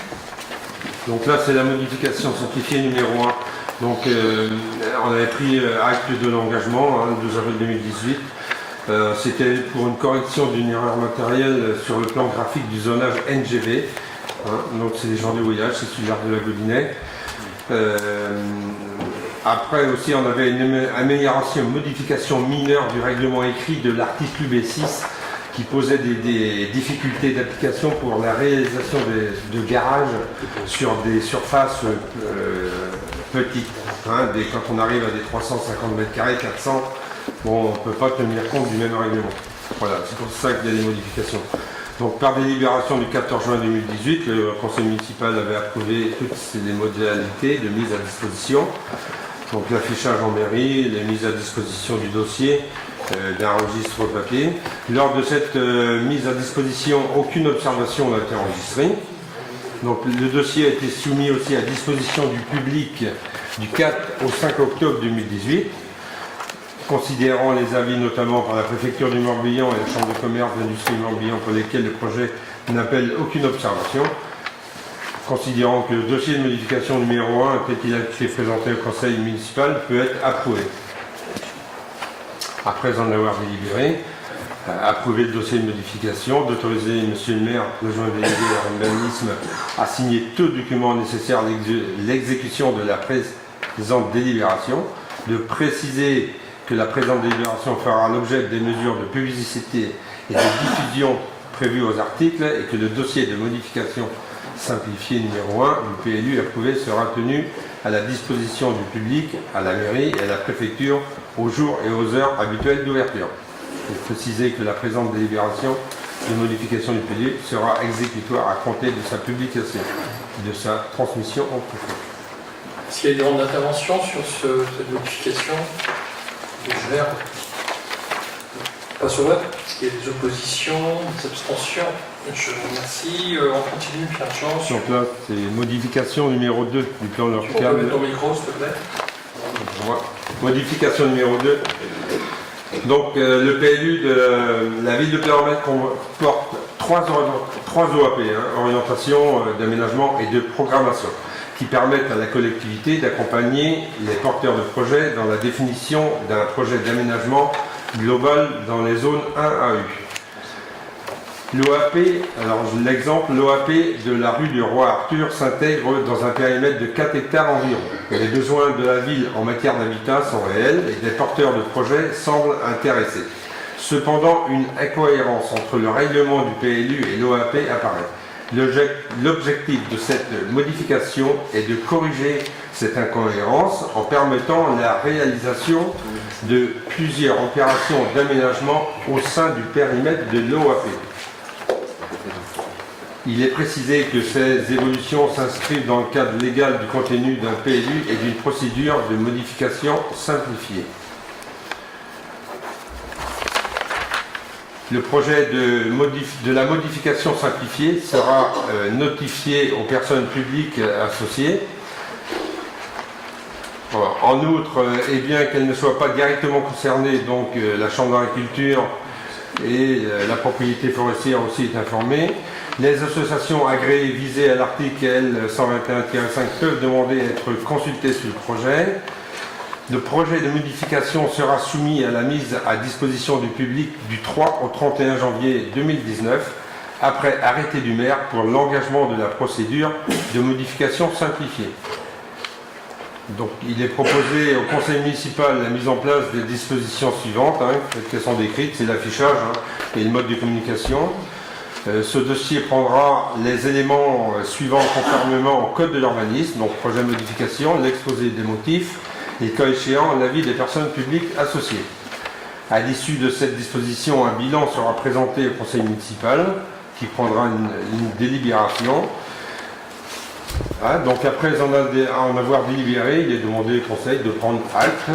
Donc là, c'est la modification simplifiée numéro 1. Donc, on avait pris acte de l'engagement, le 12 avril 2018. C'était pour une correction d'une erreur matérielle sur le plan graphique du zonage NGV. Donc, c'est les gens du voyage, c'est celui de la Godinais. Après aussi, on avait une amélioration, une modification mineure du règlement écrit de l'article UB6 qui posait des difficultés d'application pour la réalisation de garages sur des surfaces petites. Quand on arrive à des 350 m², 400, bon, on ne peut pas tenir compte du même règlement. Voilà, c'est pour ça qu'il y a des modifications. Donc par délibération du 14 juin 2018, le conseil municipal avait approuvé toutes les modalités de mise à disposition. Donc l'affichage en mairie, les mises à disposition du dossier, d'un registre papier. Lors de cette mise à disposition, aucune observation n'a été enregistrée. Donc le dossier a été soumis aussi à disposition du public du 4 au 5 octobre 2018, considérant les avis notamment par la préfecture du Morbihan et la chambre de commerce d'industrie du Morbihan pour lesquels le projet n'appelle aucune observation, considérant que le dossier de modification numéro 1 tel qu'il a été présenté au conseil municipal peut être approuvé. Après en avoir délibéré, approuver le dossier de modification, d'autoriser monsieur le maire, le joint délégué à l'urbanisme, à signer tout document nécessaire à l'exécution de la présente délibération, de préciser que la présente délibération fera l'objet des mesures de publicité et de diffusion prévues aux articles et que le dossier de modification simplifié numéro 1 du PLU approuvé sera tenu à la disposition du public, à la mairie et à la préfecture aux jours et aux heures habituelles d'ouverture. Il faut préciser que la présente délibération de modification du PLU sera exécutoire à compter de sa publication et de sa transmission au préfet. Est-ce qu'il y a des demandes d'intervention sur cette modification? Je vais passe au vote. Est-ce qu'il y a des oppositions, des abstentions? Je vous remercie. On continue, Pierre-Jean. Donc là, c'est modification numéro 2 du plan Tu peux local. mettre ton micro, s'il te plaît. Modification numéro 2. Donc le PLU de la ville de Clermont comporte 3 OAP, orientation, d'aménagement et de programmation, qui permettent à la collectivité d'accompagner les porteurs de projets dans la définition d'un projet d'aménagement global dans les zones 1 à U. L'OAP, alors l'exemple, l'OAP de la rue du Roi Arthur s'intègre dans un périmètre de 4 hectares environ. Les besoins de la ville en matière d'habitat sont réels et des porteurs de projets semblent intéressés. Cependant, une incohérence entre le règlement du PLU et l'OAP apparaît. L'objectif de cette modification est de corriger cette incohérence en permettant la réalisation de plusieurs opérations d'aménagement au sein du périmètre de l'OAP. Il est précisé que ces évolutions s'inscrivent dans le cadre légal du contenu d'un PLU et d'une procédure de modification simplifiée. Le projet de la modification simplifiée sera notifié aux personnes publiques associées. Voilà. En outre, et bien qu'elle ne soit pas directement concernée, donc la Chambre d'agriculture et la propriété forestière aussi est informée. Les associations agréées visées à l'article L 121-5 peuvent demander à être consultées sur le projet. Le projet de modification sera soumis à la mise à disposition du public du 3 au 31 janvier 2019, après arrêté du maire pour l'engagement de la procédure de modification simplifiée. Donc, il est proposé au conseil municipal la mise en place des dispositions suivantes, qui sont décrites, c'est l'affichage et le mode de communication. Ce dossier prendra les éléments suivants conformément au code de l'urbanisme, donc projet de modification, l'exposé des motifs, et cas échéant, l'avis des personnes publiques associées. À l'issue de cette disposition, un bilan sera présenté au conseil municipal qui prendra une délibération. Donc après en avoir délibéré, il est demandé au conseil de prendre acte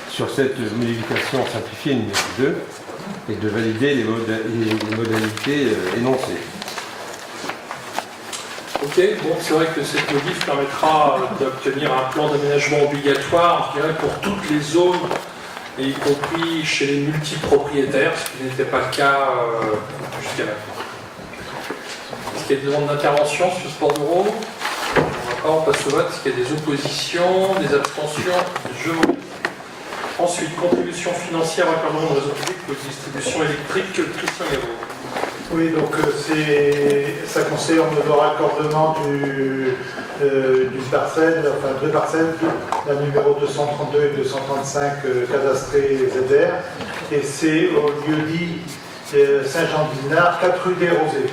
sur cette modification simplifiée numéro 2 et de valider les modalités énoncées. Ok, bon, c'est vrai que cette modif permettra d'obtenir un plan d'aménagement obligatoire, je dirais, pour toutes les zones, et y compris chez les multipropriétaires, ce qui n'était pas le cas jusqu'à maintenant. Est-ce qu'il y a des demandes d'intervention sur ce bordereau? On passe au vote. Est-ce qu'il y a des oppositions, des abstentions? Je vous remercie. Ensuite, contribution financière à accordement de réseau public pour les distributions électriques. Christian Hérault. Oui, donc ça concerne le raccordement d'une parcelle, enfin deux parcelles, la numéro 232 et 235 cadastrées ZR, et c'est au lieu-dit Saint-Jean-de-Villenard, 4 rue des Rosées.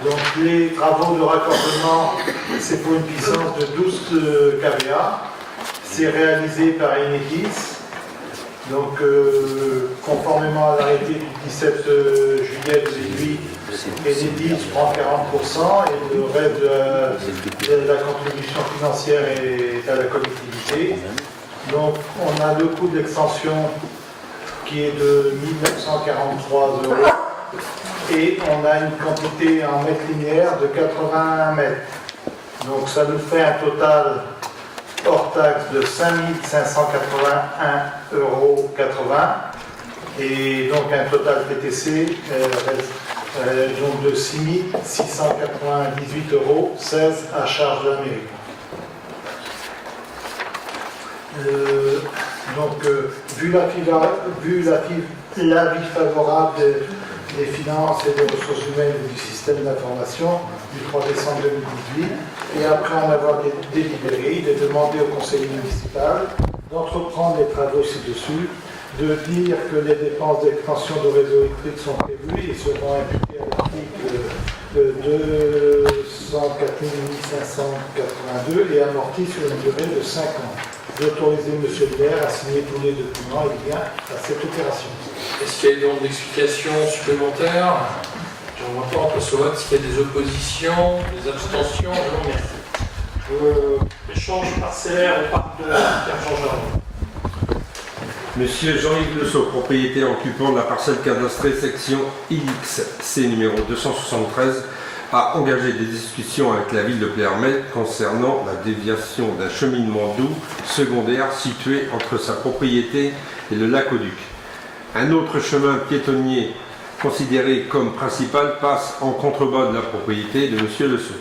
Donc les travaux de raccordement, c'est pour une puissance de 12 kVA. C'est réalisé par Enedis. Donc conformément à l'arrêté du 17 juillet 2008, Enedis prend 40% et le reste de la contribution financière est à la collectivité. Donc on a le coût de l'extension qui est de 1943 €. Et on a une quantité en mètres linéaires de 81 mètres. Donc ça nous fait un total hors taxe de 5 581,80 € et donc un total TTC donc de 6 698,16 € à charge de la mairie. Vu l'avis favorable des finances et des ressources humaines du système d'information du 3 décembre 2018, et après en avoir délibéré, il est demandé au conseil municipal d'entreprendre les travaux ci-dessus, de dire que les dépenses d'extension de réseau électrique sont prévues et seront imputées à l'article 204 582 et amorties sur une durée de 5 ans. D'autoriser M. le maire à signer tous les documents liés à cette opération. Est-ce qu'il y a des demandes d'explications supplémentaires? J'en vois pas, on passe au vote. Est-ce qu'il y a des oppositions, des abstentions? Je vous remercie. Échange parcellaire au parc de Pierre-Jean-Jardin. Monsieur Jean-Yves Le Sceau, propriétaire occupant de la parcelle cadastrée section IXC numéro 273, a engagé des discussions avec la ville de Pleyhermel concernant la déviation d'un cheminement doux secondaire situé entre sa propriété et le lac Auduc. Un autre chemin piétonnier considéré comme principal passe en contrebas de la propriété de monsieur Le Sceau.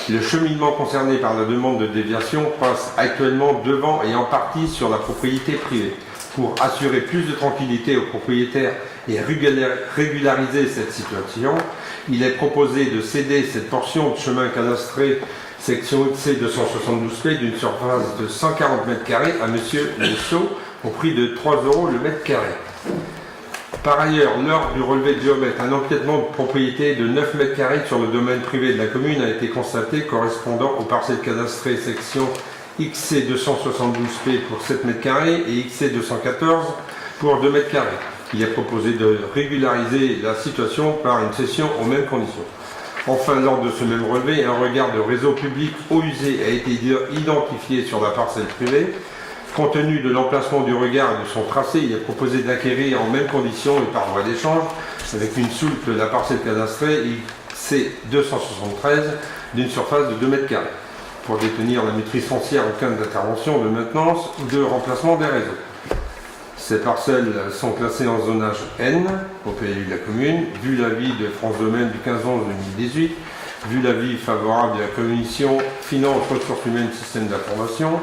Le cheminement concerné par la demande de déviation passe actuellement devant et en partie sur la propriété privée. Pour assurer plus de tranquillité aux propriétaires et régulariser cette situation, il est proposé de céder cette portion de chemin cadastré section XC 272P d'une surface de 140 m² à monsieur Le Sceau au prix de 3 € le mètre carré. Par ailleurs, lors du relevé de géomètre, un empiètement de propriété de 9 m² sur le domaine privé de la commune a été constaté correspondant aux parcelles cadastrées section XC 272P pour 7 m² et XC 214 pour 2 m². Il est proposé de régulariser la situation par une cession aux mêmes conditions. Enfin, lors de ce même relevé, un regard de réseau public eau usée a été identifié sur la parcelle privée. Compte tenu de l'emplacement du regard et de son tracé, il est proposé d'acquérir en mêmes conditions et par voie d'échange avec une soulte, la parcelle cadastrée C273 d'une surface de 2 mètres carrés pour détenir la maîtrise foncière en cas d'intervention, de maintenance ou de remplacement des réseaux. Ces parcelles sont classées en zonage N au PLU de la commune, vu l'avis de France Domaine du 15/11/2018, vu l'avis favorable de la commission Finances, Ressources Humaines, Système d'information.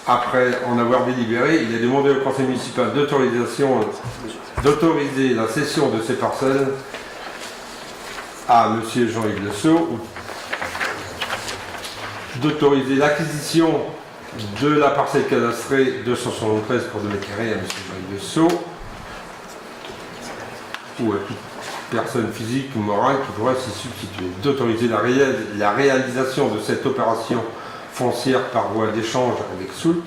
Après en avoir délibéré, il est demandé au conseil municipal d'autoriser la cession de ces parcelles à M. Jean-Yves Le Sceau, d'autoriser l'acquisition de la parcelle cadastrée 273 pour 2 mètres carrés à M. Jean-Yves Le Sceau, ou à toute personne physique ou morale qui pourrait s'y substituer, d'autoriser la réalisation de cette opération foncière par voie d'échange avec Soult,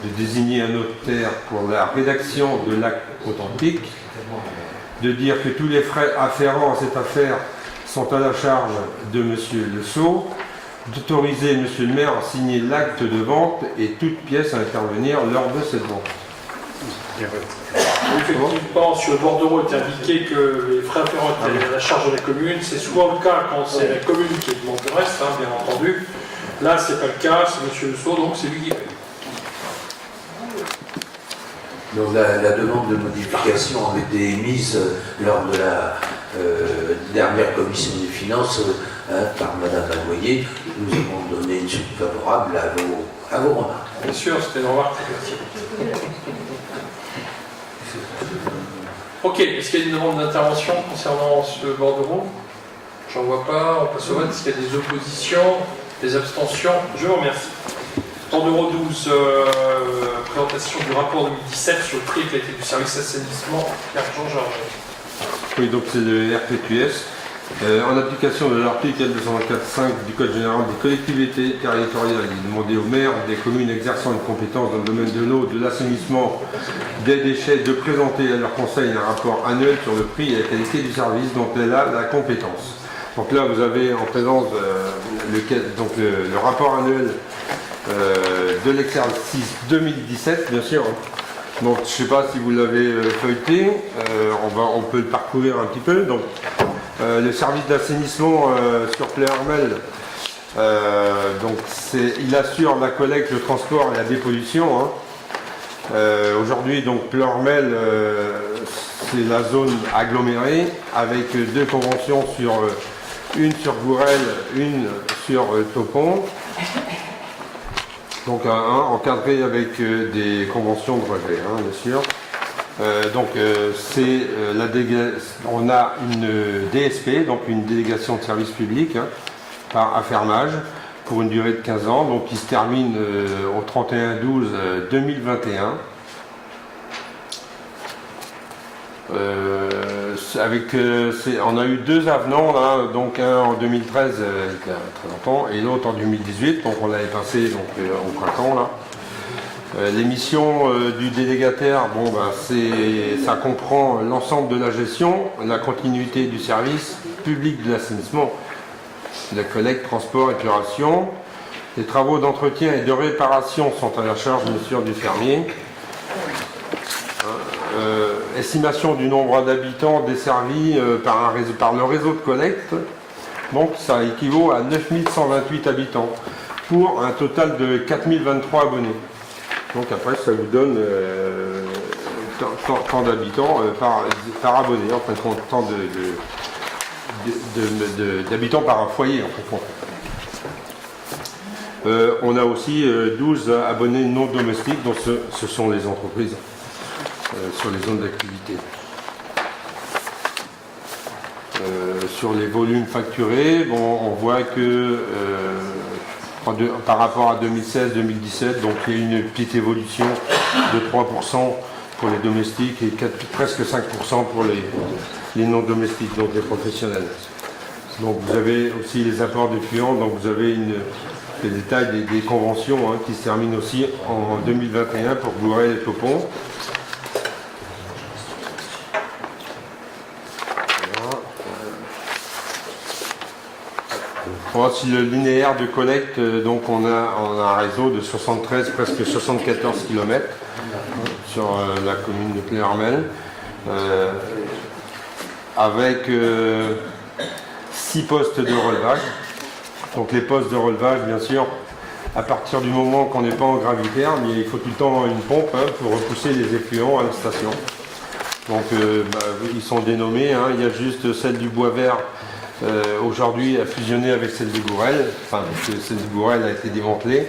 de désigner un notaire pour la rédaction de l'acte authentique, de dire que tous les frais afférents à cette affaire sont à la charge de M. Le Sceau, d'autoriser M. le maire à signer l'acte de vente et toute pièce à intervenir lors de cette vente. Effectivement, sur le bordereau, il est indiqué que les frais afférents étaient à la charge de la commune. C'est souvent le cas quand c'est la commune qui demande le reste, hein, bien entendu. Là, c'est pas le cas, c'est M. Le Sceau, donc c'est lui qui paye. Donc la demande de modification avait été émise lors de la dernière commission des finances par Mme Alloyer. Nous avons donné une suite favorable à vos remarques. Bien sûr, c'était une remarque. Ok, est-ce qu'il y a une demande d'intervention concernant ce bordereau? J'en vois pas, on passe au vote. Est-ce qu'il y a des oppositions, des abstentions? Je vous remercie. Bordereau 12, présentation du rapport 2017 sur le prix et qualité du service assainissement. Pierre-Jean Jardin. Oui, donc c'est le RPQS. En application de l'article L224.5 du Code général des collectivités territoriales, il est demandé aux maires des communes exerçant une compétence dans le domaine de l'eau, de l'assainissement, des déchets, de présenter à leur conseil un rapport annuel sur le prix et la qualité du service dont elle a la compétence. Donc là, vous avez en présence le rapport annuel de l'exercice 2017, bien sûr. Donc, je ne sais pas si vous l'avez feuilleté, on peut le parcourir un petit peu. Donc, le service d'assainissement sur Pleyhermel, il assure la collecte, le transport et la dépollution. Hein. Aujourd'hui, donc Pleyhermel, c'est la zone agglomérée avec 2 conventions une sur Gourel, une sur Topon. Donc encadré avec des conventions de rejet, hein, bien sûr. On a une DSP, donc une délégation de service public, hein, par affermage, pour une durée de 15 ans, donc qui se termine au 31/12/2021. On a eu 2 avenants, là, donc un en 2013, il y a très longtemps, et l'autre en 2018, donc on l'avait passé au printemps, là. Les missions du délégataire, ça comprend l'ensemble de la gestion, la continuité du service public de l'assainissement, la collecte, transport, épuration. Les travaux d'entretien et de réparation sont à la charge, bien sûr, du fermier. Estimation du nombre d'habitants desservis par le réseau de collecte. Donc ça équivaut à 9128 habitants pour un total de 4023 abonnés. Donc après ça vous donne tant d'habitants par abonné, en fin de compte, tant d'habitants par foyer en fin de compte. On a aussi 12 abonnés non domestiques, donc ce sont les entreprises. Sur les zones d'activité. Sur les volumes facturés, on voit que par rapport à 2016-2017, donc il y a une petite évolution de 3% pour les domestiques et presque 5% pour les non domestiques, donc les professionnels. Donc vous avez aussi les apports des clients, donc vous avez les détails des conventions, hein, qui se terminent aussi en 2021 pour Gourel et Topon. Voici le linéaire de collecte, donc on a un réseau de 73, presque 74 km sur la commune de Pleyhermel. avec 6 postes de relevage. Donc les postes de relevage, bien sûr, à partir du moment qu'on n'est pas en gravitaire, mais il faut tout le temps une pompe pour repousser les effluents à la station. Donc ils sont dénommés, il y a juste celle du Bois-Vert aujourd'hui a fusionné avec celle de Gourel, parce que celle de Gourel a été démantelée.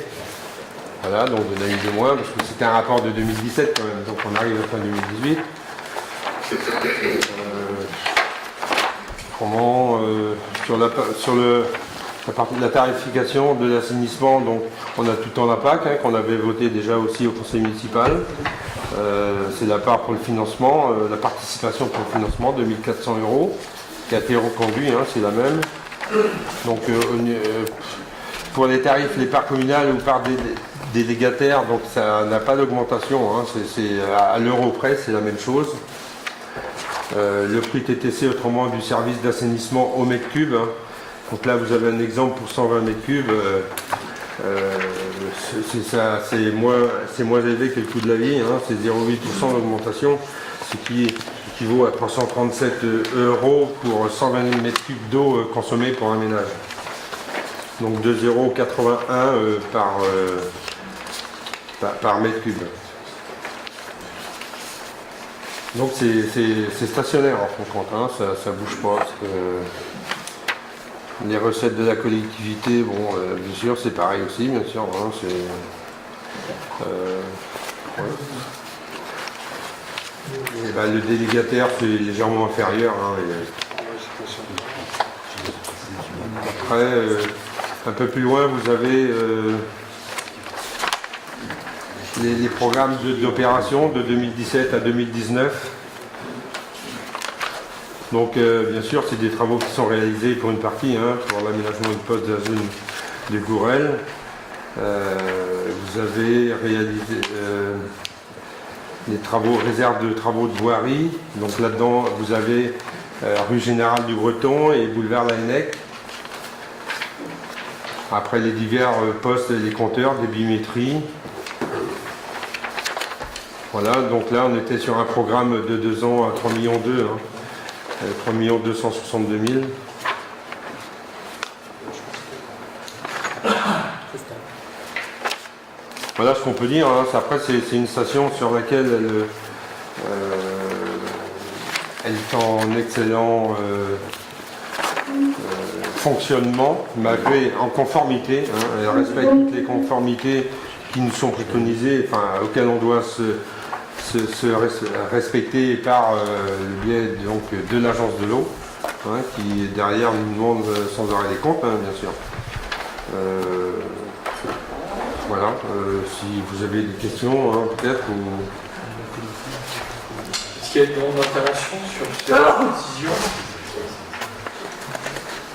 Voilà, donc de l'année de moins, parce que c'était un rapport de 2017 quand même, donc on arrive à la fin 2018. Sur la partie de la tarification de l'assainissement, donc on a tout le temps la PAC, qu'on avait voté déjà aussi au conseil municipal. C'est la part pour le financement, la participation pour le financement, 2400 €, qui a été reconduit, c'est la même. Donc pour les tarifs, les parts communales ou parts délégataires, donc ça n'a pas d'augmentation, c'est à l'euro près, c'est la même chose. Le prix TTC, autrement du service d'assainissement au mètre cube. Donc là, vous avez un exemple pour 120 mètres cubes. C'est moins élevé que le coût de la vie, c'est 0,8% d'augmentation, ce qui équivaut à 337 € pour 120 mètres cubes d'eau consommée pour un ménage. Donc 2,81 € par mètre cube. Donc c'est stationnaire en fin de compte, ça bouge pas. Les recettes de la collectivité, bien sûr, c'est pareil aussi, bien sûr. Le délégataire, c'est légèrement inférieur. Après, un peu plus loin, vous avez les programmes d'opération de 2017 à 2019. Donc bien sûr, c'est des travaux qui sont réalisés pour une partie, pour l'aménagement du poste de la zone de Gourel. Vous avez réalisé les travaux, réserve de travaux de voirie. Donc là-dedans, vous avez rue Générale du Breton et boulevard Laennec. Après les divers postes, les compteurs, des bimétries. Voilà, donc là on était sur un programme de 2 ans à 3,2 millions, 3 262 000. Voilà ce qu'on peut dire. Après, c'est une station sur laquelle elle est en excellent fonctionnement, malgré en conformité. Elle respecte toutes les conformités qui nous sont préconisées, auxquelles on doit se respecter par le biais donc, de l'agence de l'eau, qui derrière nous demande sans arrêt des comptes, bien sûr. Voilà, si vous avez des questions, peut-être. Est-ce qu'il y a une demande d'intervention sur cette décision?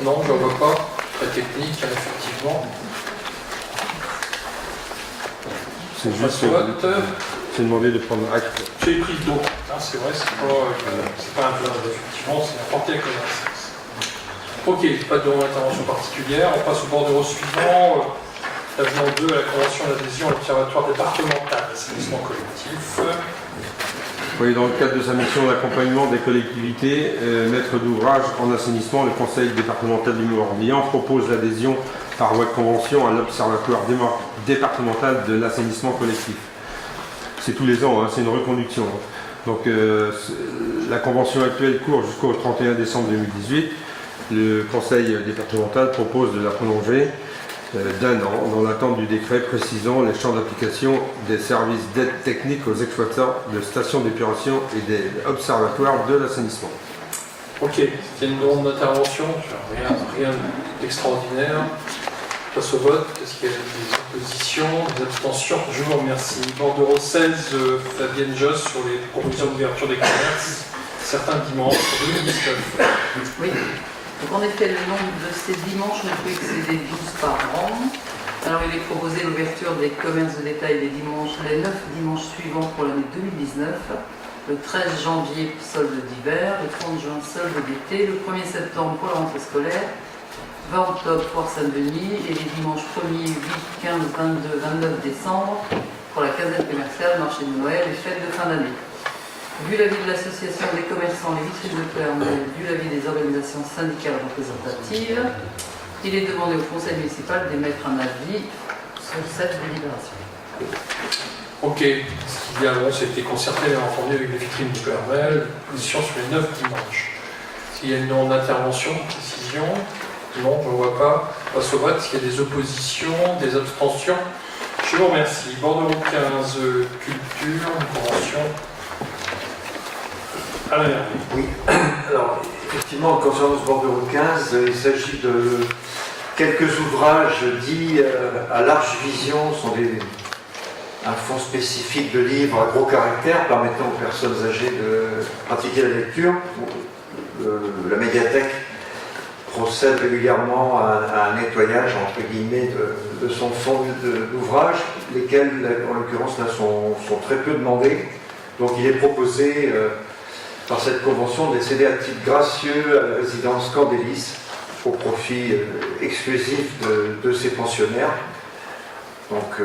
Non, je ne vois pas. Très technique, effectivement. C'est juste. C'est demandé de prendre acte. J'ai pris d'eau, c'est vrai, c'est pas un plan, effectivement, c'est apporté à connaissance. Ok, pas de demande d'intervention particulière. On passe au bordereau suivant. Avenant 2 à la convention d'adhésion à l'Observatoire départemental d'assainissement collectif. Oui, dans le cadre de sa mission d'accompagnement des collectivités, maître d'ouvrage en assainissement, le Conseil départemental du Morbihan propose l'adhésion par voie de convention à l'Observatoire départemental de l'assainissement collectif. C'est tous les ans, c'est une reconduction. Donc la convention actuelle court jusqu'au 31 décembre 2018. Le Conseil départemental propose de la prolonger d'1 an dans l'attente du décret précisant les champs d'application des services d'aide technique aux exploitants de stations d'épuration et des observatoires de l'assainissement. Ok, c'était une demande d'intervention, rien d'extraordinaire. Passe au vote. Est-ce qu'il y a des oppositions, des abstentions? Je vous remercie. Bordereau 16, Fabienne Josse sur les propositions d'ouverture des commerces, certains dimanches pour 2019. Oui. Donc en effet, le nombre de ces dimanches ne peut excéder 12 par an. Alors il est proposé l'ouverture des commerces de détail les 9 dimanches suivants pour l'année 2019. Le 13 janvier, solde d'hiver. Le 30 juin, solde d'été. Le 1er septembre pour la rentrée scolaire. 20 octobre, Foire Saint-Denis. Et les dimanches 1er, 8, 15, 22, 29 décembre pour la caserne commerciale, marché de Noël et fête de fin d'année. vu l'avis de l'association des commerçants Les Vitrines de Plouermel, vu l'avis des organisations syndicales représentatives, il est demandé au conseil municipal d'émettre un avis sur cette délibération. Ok, ce qui avant c'était concerté bien entendu avec les vitrines du Plouermel, position sur les 9 dimanches. S'il y a une non-intervention, précision, non, je ne vois pas. Passe au vote, s'il y a des oppositions, des abstentions. Je vous remercie. Bordeaux 15, culture, convention. Alain Hervé. Oui, alors effectivement, concernant ce bordereau 15, il s'agit de quelques ouvrages dits à large vision, sont un fonds spécifique de livres à gros caractère permettant aux personnes âgées de pratiquer la lecture. La médiathèque procède régulièrement à un nettoyage entre guillemets de son fonds d'ouvrages, lesquels en l'occurrence là sont très peu demandés. Donc il est proposé par cette convention de les céder à titre gracieux à la résidence Candélis au profit exclusif de ses pensionnaires. Donc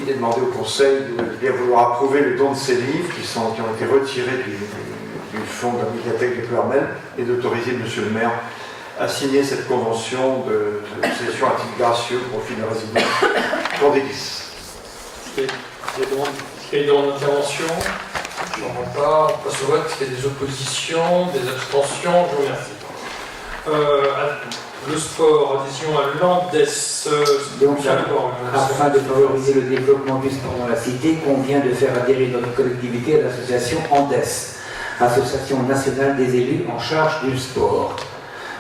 il est demandé au Conseil de bien vouloir approuver le don de ces livres qui ont été retirés du fonds de la médiathèque de Plouermel et d'autoriser M. le maire à signer cette convention de cession à titre gracieux au profit de la résidence Candélis. Est-ce qu'il y a des demandes d'intervention? Je n'en vois pas. On passe au vote. Est-ce qu'il y a des oppositions, des abstentions? Je vous remercie. Le sport, adhésion à l'ANDES. Donc, afin de favoriser le développement du sport dans la cité, convient de faire adhérer notre collectivité à l'association ANDES, Association nationale des élus en charge du sport.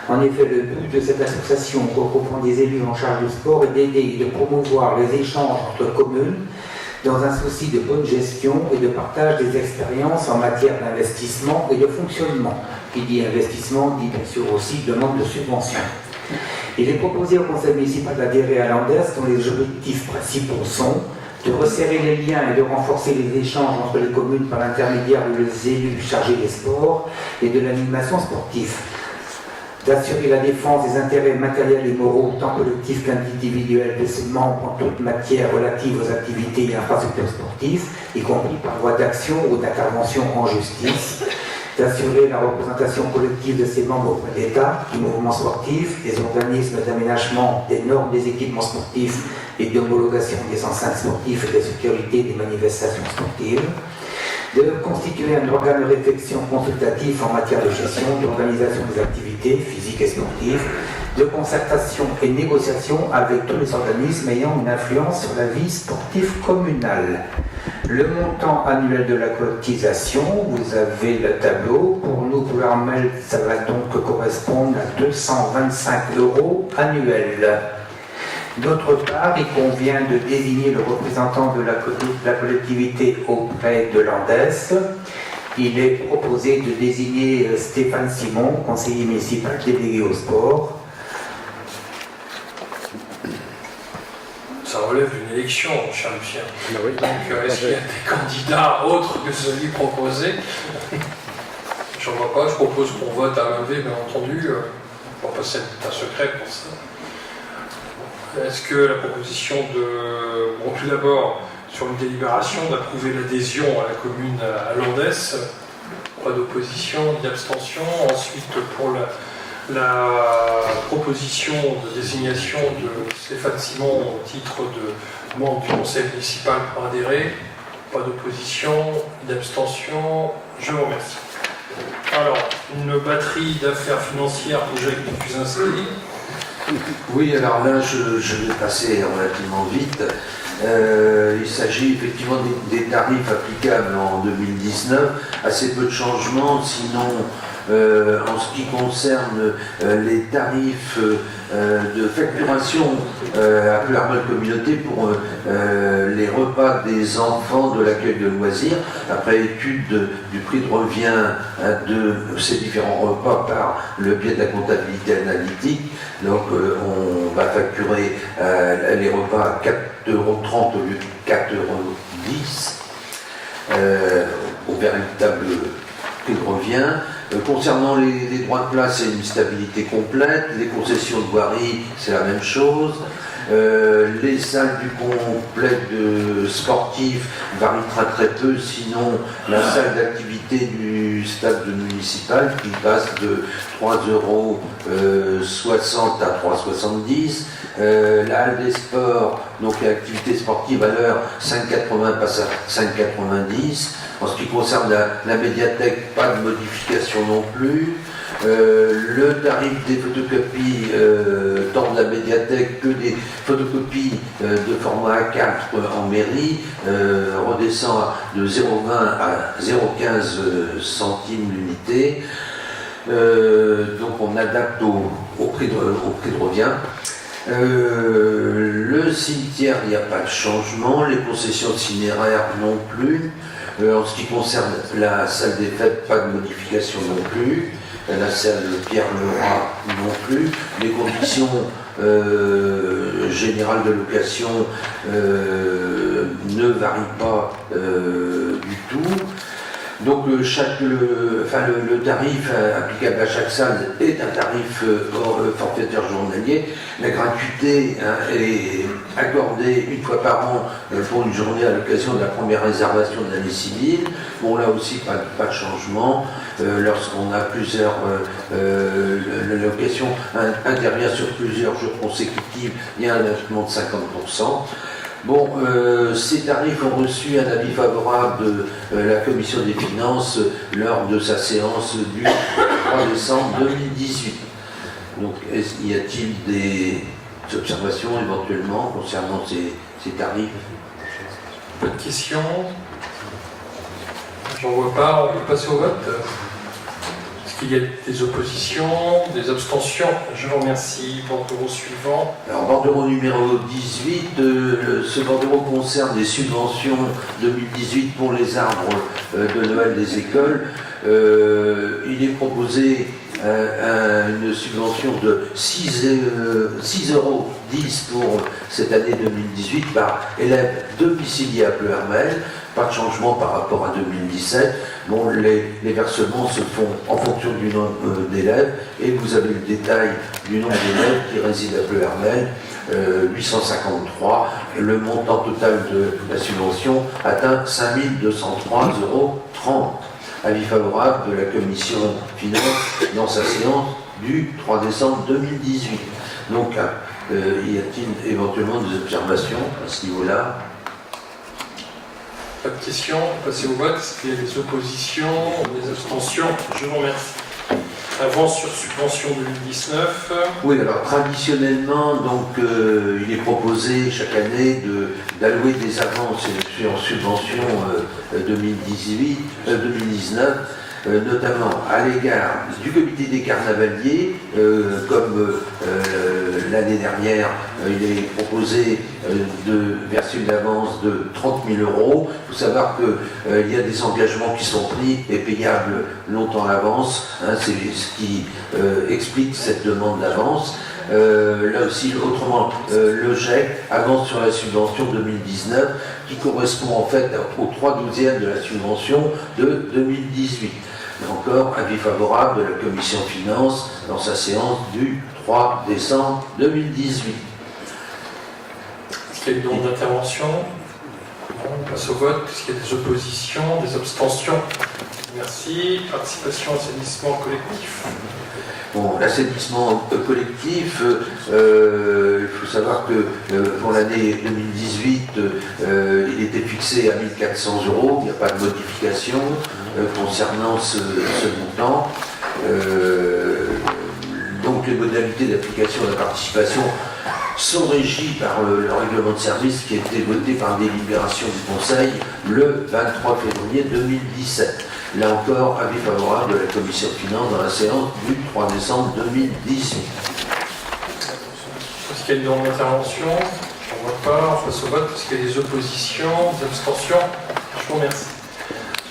En effet, le but de cette association, regroupant des élus en charge du sport, est d'aider et de promouvoir les échanges entre communes dans un souci de bonne gestion et de partage des expériences en matière d'investissement et de fonctionnement. Qui dit investissement dit bien sûr aussi demande de subvention. Il est proposé au conseil municipal d'adhérer à l'ANDES dont les objectifs principaux sont de resserrer les liens et de renforcer les échanges entre les communes par l'intermédiaire des élus chargés des sports et de l'animation sportive, d'assurer la défense des intérêts matériels et moraux tant collectifs qu'individuels de ses membres en toute matière relative aux activités et infrastructures sportives, y compris par voie d'action ou d'intervention en justice, d'assurer la représentation collective de ses membres auprès de l'État, du mouvement sportif, des organismes d'aménagement, des normes des équipements sportifs et d'homologation des enceintes sportives et de sécurité des manifestations sportives, de constituer un organe de réflexion consultatif en matière de gestion, d'organisation des activités physiques et sportives, de concertation et négociation avec tous les organismes ayant une influence sur la vie sportive communale. Le montant annuel de la cotisation, vous avez le tableau. Pour nous, Plouermel, ça va donc correspondre à 225 € annuels. D'autre part, il convient de désigner le représentant de la collectivité auprès de l'ANDES. Il est proposé de désigner Stéphane Simon, conseiller municipal délégué au sport. Ça relève d'une élection, mon cher Lucien. Donc, est-ce qu'il y a des candidats autres que celui proposé? Je n'en vois pas. Je propose qu'on vote à main levée, bien entendu. On va passer un secret pour ça. Est-ce que la proposition de... Bon, tout d'abord, sur une délibération, d'approuver l'adhésion à la commune à l'ANDES, pas d'opposition, ni d'abstention. Ensuite, pour la proposition de désignation de Stéphane Simon au titre de membre du conseil municipal pour adhérer, pas d'opposition, ni d'abstention. Je vous remercie. Alors, une batterie d'affaires financières pour Jacques Dupuis-Inscrit. Oui, alors là, je vais passer relativement vite. Il s'agit effectivement des tarifs applicables en 2019. Assez peu de changements, sinon en ce qui concerne les tarifs de facturation à Plouermel Communauté pour les repas des enfants de l'accueil de loisirs, après étude du prix de revient de ces différents repas par le biais de la comptabilité analytique. Donc on va facturer les repas à 4,30 € au lieu de 4,10 € au véritable prix de revient. Concernant les droits de place, c'est une stabilité complète. Les concessions de voirie, c'est la même chose. Les salles du complexe sportif varient très peu, sinon la salle d'activité du stade municipal qui passe de 3,60 € à 3,70 €. La halle des sports, donc l'activité sportive à l'heure, 5,80 passe à 5,90 €. En ce qui concerne la médiathèque, pas de modification non plus. Le tarif des photocopies tant de la médiathèque que des photocopies de format A4 en mairie redescend de 0,20 à 0,15 centimes l'unité. Donc on adapte au prix de revient. Le cimetière, il n'y a pas de changement. Les concessions cinéraires non plus. En ce qui concerne la salle des fêtes, pas de modification non plus. La salle Pierre-Leroy non plus. Les conditions générales de location ne varient pas du tout. Donc le tarif applicable à chaque salle est un tarif forfaitaire journalier. La gratuité est accordée une fois par an pour une journée à l'occasion de la première réservation de l'année civile. Bon, là aussi, pas de changement. Lorsqu'on a plusieurs, la location intervient sur plusieurs jours consécutifs, il y a un allègement de 50%. Bon, ces tarifs ont reçu un avis favorable de la Commission des finances lors de sa séance du 3 décembre 2018. Donc, y a-t-il des observations éventuellement concernant ces tarifs? Pas de questions? J'en vois pas, on peut passer au vote. Est-ce qu'il y a des oppositions, des abstentions? Je vous remercie. Bordereau suivant. Alors, bordereau numéro 18, ce bordereau concerne des subventions 2018 pour les arbres de Noël des écoles. Il est proposé une subvention de 6,10 € pour cette année 2018 par élève domicilié à Pleuhermel. Pas de changement par rapport à 2017. Bon, les versements se font en fonction du nombre d'élèves et vous avez le détail du nombre d'élèves qui résident à Pleuhermel, 853. Le montant total de la subvention atteint 5 203,30 €. Avis favorable de la Commission Finances dans sa séance du 3 décembre 2018. Donc, y a-t-il éventuellement des observations à ce niveau-là? Pas de questions, passer au vote. Est-ce qu'il y a des oppositions, des abstentions? Je vous remercie. Avance sur subvention 2019. Oui, alors traditionnellement, donc, il est proposé chaque année d'allouer des avances en subvention 2019, notamment à l'égard du comité des carnavaliers, comme l'année dernière, il est proposé de verser une avance de 30 000 €. Il faut savoir qu'il y a des engagements qui sont pris et payables longtemps à l'avance. Hein, c'est ce qui explique cette demande d'avance. Là aussi, autrement, le GEC avance sur la subvention 2019 qui correspond en fait aux 3/12e de la subvention de 2018. Et encore, avis favorable de la Commission Finances dans sa séance du 3 décembre 2018. Est-ce qu'il y a une demande d'intervention? Bon, on passe au vote. Est-ce qu'il y a des oppositions, des abstentions? Merci. Participation, assainissement collectif. Bon, l'assainissement collectif, il faut savoir que pour l'année 2018, il était fixé à 1 400 €. Il n'y a pas de modification concernant ce montant. Donc les modalités d'application de la participation sont régies par le règlement de service qui a été voté par délibération du Conseil le 23 février 2017. Là encore, avis favorable de la Commission de finances dans la séance du 3 décembre 2018. Est-ce qu'il y a une demande d'intervention? Je n'en vois pas. On passe au vote. Est-ce qu'il y a des oppositions, des abstentions? Je vous remercie.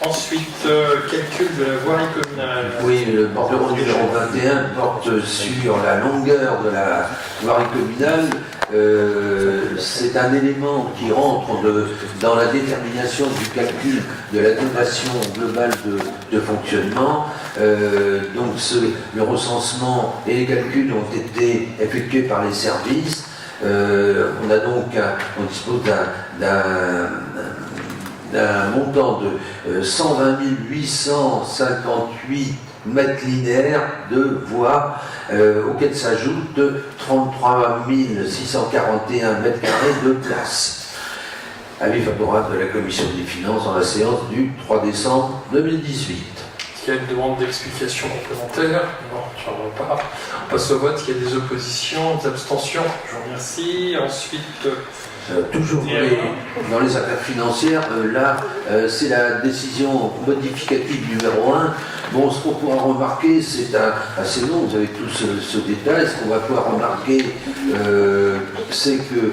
Ensuite, calcul de la voirie communale. Oui, le bordereau numéro 21 porte sur la longueur de la voirie communale. C'est un élément qui rentre dans la détermination du calcul de la dotation globale de fonctionnement. Donc le recensement et les calculs ont été effectués par les services. On a donc on dispose d'un montant de 120 858 mètres linéaires de voies, auxquels s'ajoutent 33 641 mètres carrés de place. Avis favorable de la Commission des finances dans la séance du 3 décembre 2018. Est-ce qu'il y a une demande d'explication complémentaire? Non, je n'en vois pas. On passe au vote. Est-ce qu'il y a des oppositions, des abstentions? Je vous remercie. Ensuite, Toujours dans les affaires financières, là, c'est la décision modificative numéro 1. Bon, ce qu'on pourra remarquer, c'est assez long, vous avez tout ce détail. Ce qu'on va pouvoir remarquer, c'est que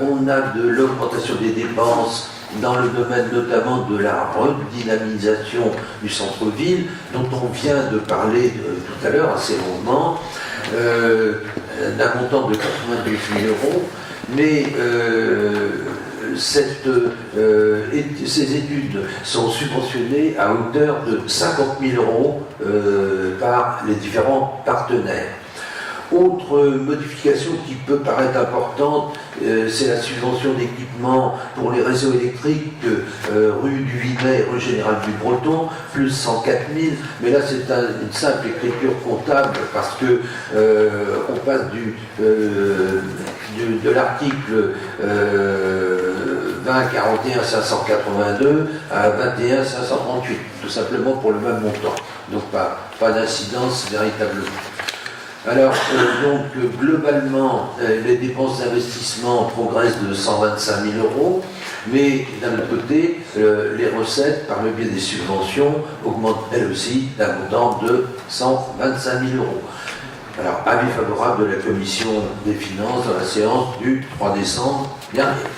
on a de l'augmentation des dépenses dans le domaine notamment de la redynamisation du centre-ville, dont on vient de parler tout à l'heure assez longuement, d'un montant de 92 000 €. Mais ces études sont subventionnées à hauteur de 50 000 € par les différents partenaires. Autre modification qui peut paraître importante, c'est la subvention d'équipement pour les réseaux électriques rue du 8 mai, rue Général du Breton, plus 104 000. Mais là, c'est une simple écriture comptable parce que on passe de l'article 2041 582 à 21 538, tout simplement pour le même montant. Donc pas d'incidence véritablement. Alors, donc, globalement, les dépenses d'investissement progressent de 125 000 €, mais d'un autre côté, les recettes, par le biais des subventions, augmentent elles aussi d'un montant de 125 000 €. Alors, avis favorable de la Commission des finances dans la séance du 3 décembre dernier.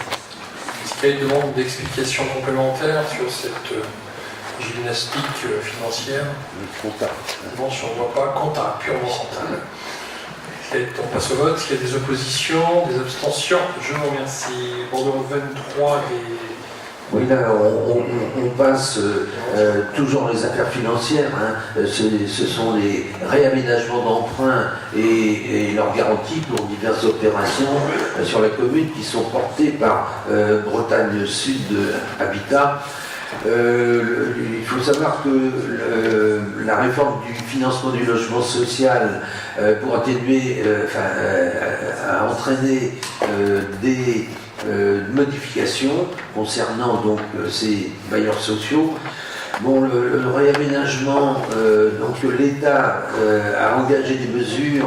est-ce qu'il y a une demande d'explication complémentaire sur cette gymnastique financière? Bon, si on ne voit pas, comptable, purement comptable. On passe au vote. Est-ce qu'il y a des oppositions, des abstentions? Je vous remercie. Bordeaux 23 et... Oui, là, on passe toujours les affaires financières. Hein. Ce sont les réaménagements d'emprunts et leurs garanties pour diverses opérations sur la commune qui sont portées par Bretagne Sud Habitat. Il faut savoir que la réforme du financement du logement social pour atténuer, a entraîné des modifications concernant donc ces bailleurs sociaux. Bon, le réaménagement, donc l'État a engagé des mesures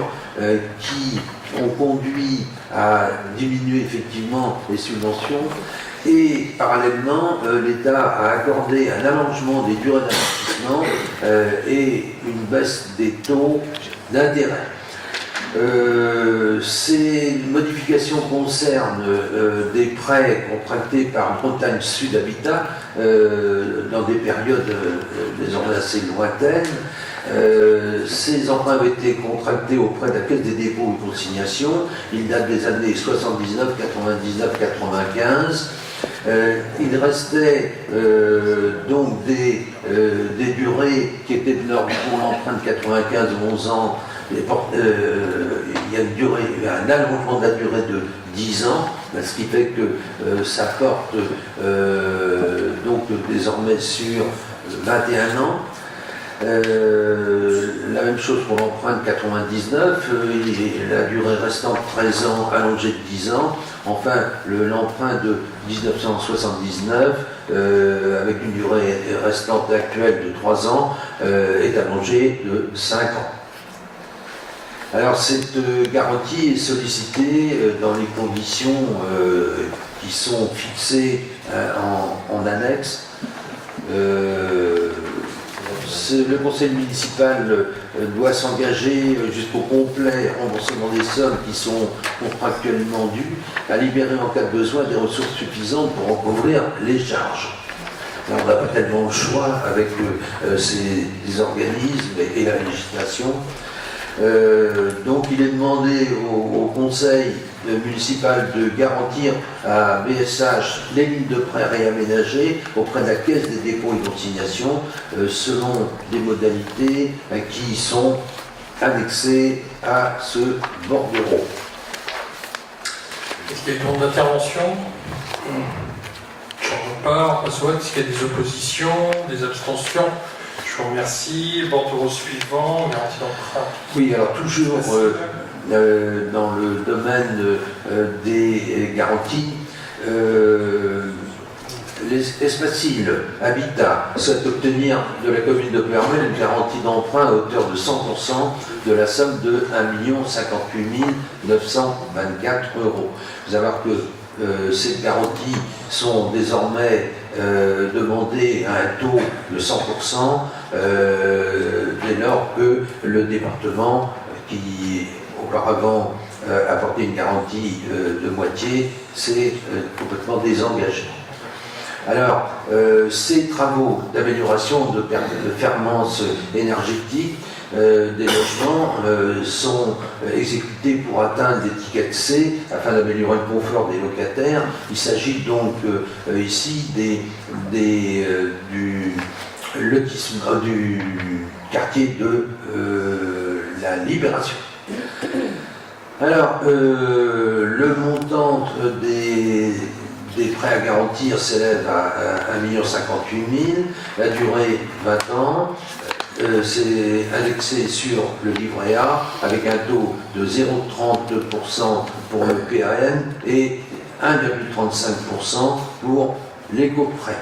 qui ont conduit à diminuer effectivement les subventions. Et parallèlement, l'État a accordé un allongement des durées d'investissement et une baisse des taux d'intérêt. Ces modifications concernent des prêts contractés par Bretagne Sud Habitat dans des périodes désormais assez lointaines. Ces emprunts avaient été contractés auprès de la Caisse des dépôts et consignations. Ils datent des années 79, 99, 95. Il restait donc des durées qui étaient de l'ordre pour l'emprunt de 95 11 ans. Il y a un allongement de la durée de 10 ans, ce qui fait que ça porte donc désormais sur 21 ans. La même chose pour l'emprunt de 99, la durée restante 13 ans, allongée de 10 ans. Enfin, l'emprunt de 1979, avec une durée restante actuelle de 3 ans, est allongée de 5 ans. Alors, cette garantie est sollicitée dans les conditions qui sont fixées en annexe. Le conseil municipal doit s'engager jusqu'au complet remboursement des sommes qui sont contractuellement dues, à libérer en cas de besoin des ressources suffisantes pour en couvrir les charges. Là, on n'a pas tellement le choix avec ces organismes et la législation. Donc il est demandé au conseil municipal de garantir à BSH les lignes de prêt réaménagées auprès de la Caisse des dépôts et consignations selon des modalités qui sont annexées à ce bordereau. Est-ce qu'il y a une demande d'intervention? Je ne vois pas. On passe au vote. Est-ce qu'il y a des oppositions, des abstentions? Je vous remercie. Bordereau suivant, garantie d'emprunt. Oui, alors toujours dans le domaine des garanties, l'Espacil Habitat souhaite obtenir de la commune de Plouermel une garantie d'emprunt à hauteur de 100% de la somme de 1 058 924 €. Vous savez que ces garanties sont désormais demandées à un taux de 100% dès lors que le département, qui auparavant apportait une garantie de moitié, s'est complètement désengagé. Alors, ces travaux d'amélioration de performance énergétique des logements sont exécutés pour atteindre l'étiquette C afin d'améliorer le confort des locataires. Il s'agit donc ici du lotissement du quartier de la Libération. Alors, le montant des prêts à garantir s'élève à 1 058 000 €, la durée 20 ans, c'est indexé sur le livret A avec un taux de 0,32% pour le PAM et 1,35% pour l'éco-prêt.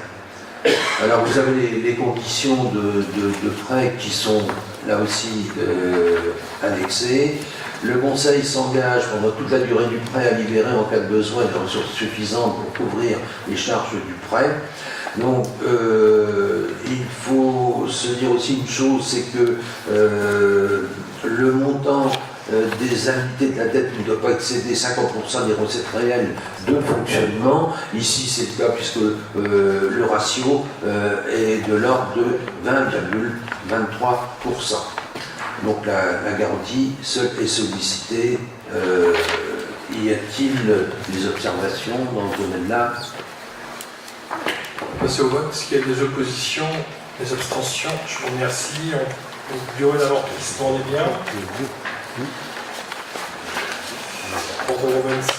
Alors vous avez les conditions de prêt qui sont là aussi annexées. Le Conseil s'engage pendant toute la durée du prêt à libérer en cas de besoin des ressources suffisantes pour couvrir les charges du prêt. Donc il faut se dire aussi une chose, c'est que le montant des indemnités de la dette ne doit pas excéder 50% des recettes réelles de fonctionnement. Ici, c'est le cas puisque le ratio est de l'ordre de 20,23%. Donc la garantie est sollicitée. Y a-t-il des observations dans ce domaine-là? On passe au vote. Est-ce qu'il y a des oppositions, des abstentions? Je vous remercie. Durée d'amortissement, on est bien. Bordereau 25.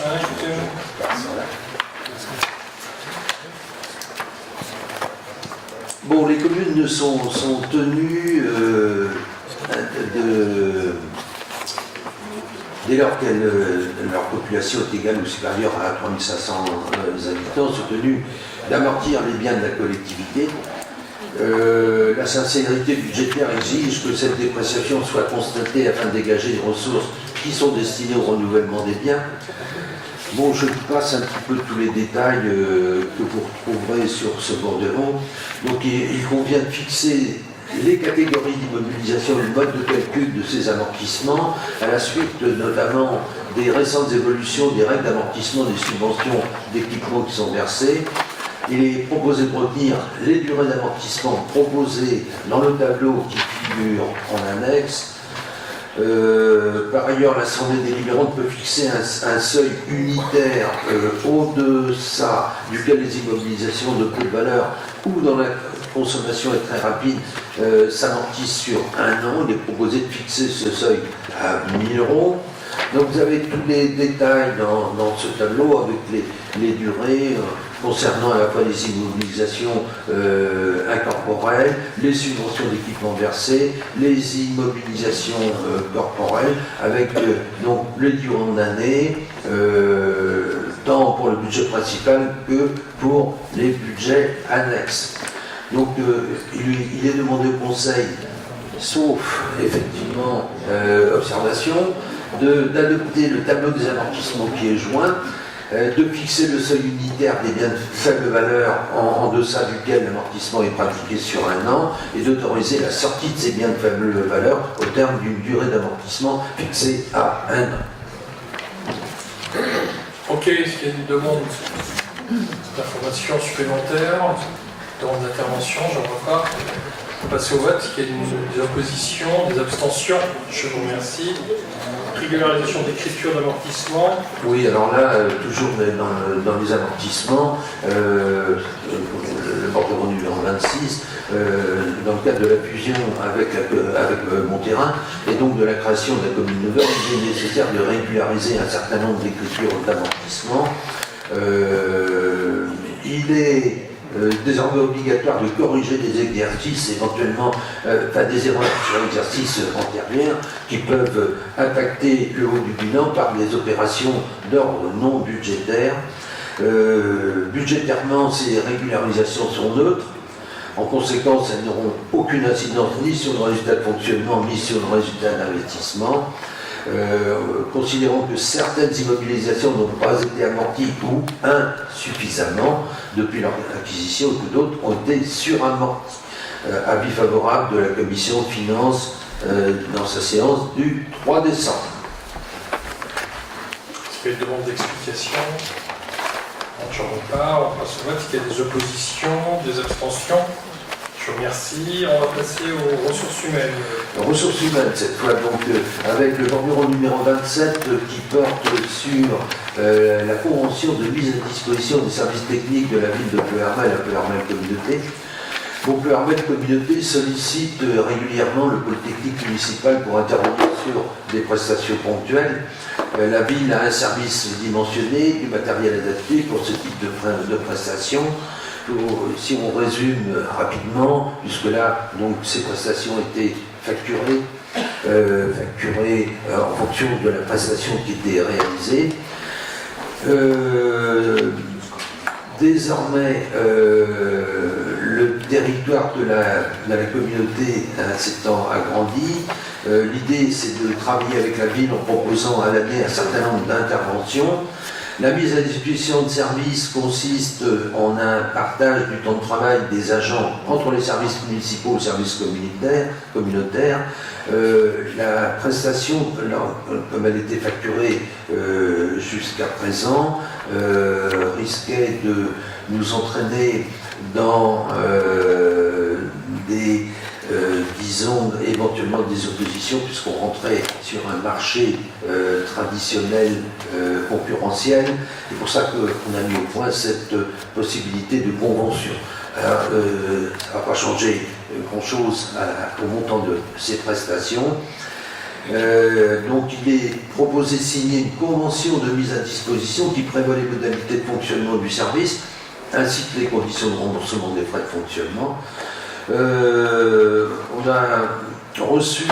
Bon, les communes sont tenues dès lors que leur population est égale ou supérieure à 3500 habitants, sont tenues d'amortir les biens de la collectivité. La sincérité budgétaire exige que cette dépréciation soit constatée afin de dégager des ressources qui sont destinées au renouvellement des biens. Bon, je passe un petit peu tous les détails que vous retrouverez sur ce bordereau. Donc il convient de fixer les catégories d'immobilisation et le mode de calcul de ces amortissements, à la suite notamment des récentes évolutions des règles d'amortissement des subventions d'équipement qui sont versées. Il est proposé de retenir les durées d'amortissement proposées dans le tableau qui figure en annexe. Par ailleurs, l'Assemblée délibérante peut fixer un seuil unitaire au-deçà duquel les immobilisations de peu de valeur ou dans la consommation est très rapide s'amortissent sur un an. Il est proposé de fixer ce seuil à 1 000 €. Donc vous avez tous les détails dans ce tableau avec les durées concernant à la fois les immobilisations incorporelles, les subventions d'équipement versées, les immobilisations corporelles, avec donc les durées en année, tant pour le budget principal que pour les budgets annexes. Donc il est demandé au Conseil, sauf effectivement observation, d'adopter le tableau des amortissements qui est joint, de fixer le seuil unitaire des biens de faible valeur en deçà duquel l'amortissement est pratiqué sur un an et d'autoriser la sortie de ces biens de faible valeur au terme d'une durée d'amortissement fixée à 1 an. Ok, est-ce qu'il y a des demandes d'informations supplémentaires, demande d'intervention? Je ne vois pas. On va passer au vote. Est-ce qu'il y a des oppositions, des abstentions? Je vous remercie. Régularisation d'écriture d'amortissement. Oui, alors là, toujours dans les amortissements, le bordereau numéro 26, dans le cadre de la fusion avec Monterrain, et donc de la création de la commune nouvelle, il est nécessaire de régulariser un certain nombre d'écritures d'amortissement. Il est désormais obligatoire de corriger des exercices, éventuellement, des erreurs sur l'exercice antérieur qui peuvent impacter le haut du bilan par des opérations d'ordre non budgétaire. Budgétairement, ces régularisations sont neutres. En conséquence, elles n'auront aucune incidence ni sur le résultat de fonctionnement, ni sur le résultat d'investissement. Considérant que certaines immobilisations n'ont pas été amorties ou insuffisamment depuis leur acquisition, et que d'autres ont été suramorties. Avis favorable de la commission finances dans sa séance du 3 décembre. Est-ce qu'il y a une demande d'explication? J'en repars, on passe au vote. Est-ce qu'il y a des oppositions, des abstentions? Je vous remercie. On va passer aux ressources humaines. Ressources humaines, cette fois, donc, avec le bordereau numéro 27 qui porte sur la convention de mise à disposition des services techniques de la ville de Pleuhermel à Pleuhermel Communauté. Donc, Pleuhermel Communauté sollicite régulièrement le pôle technique municipal pour intervenir sur des prestations ponctuelles. La ville a un service dimensionné, du matériel adapté pour ce type de prestations. Si on résume rapidement, puisque là, donc, ces prestations étaient facturées en fonction de la prestation qui était réalisée. Désormais, le territoire de la communauté s'étant agrandi, l'idée c'est de travailler avec la ville en proposant à l'année un certain nombre d'interventions. La mise à disposition de services consiste en un partage du temps de travail des agents entre les services municipaux et les services communautaires. La prestation, comme elle était facturée jusqu'à présent, risquait de nous entraîner dans disons, éventuellement des oppositions, puisqu'on rentrait sur un marché traditionnel concurrentiel. C'est pour ça qu'on a mis au point cette possibilité de convention. Alors, ça ne va pas changer grand-chose au montant de ces prestations. Donc il est proposé de signer une convention de mise à disposition qui prévoit les modalités de fonctionnement du service, ainsi que les conditions de remboursement des frais de fonctionnement. On a reçu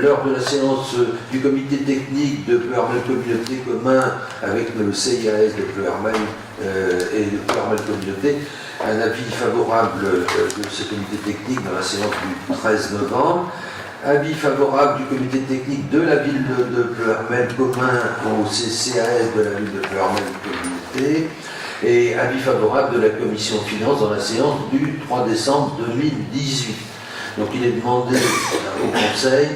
lors de la séance du comité technique de Pleuhermel Communauté commun avec le CIAS de Pleuhermel et de Pleuhermel Communauté un avis favorable de ce comité technique dans la séance du 13 novembre. Avis favorable du comité technique de la ville de Pleuhermel commun au CCAS de la ville de Pleuhermel Communauté. Et avis favorable de la commission finances dans la séance du 3 décembre 2018. Donc il est demandé au Conseil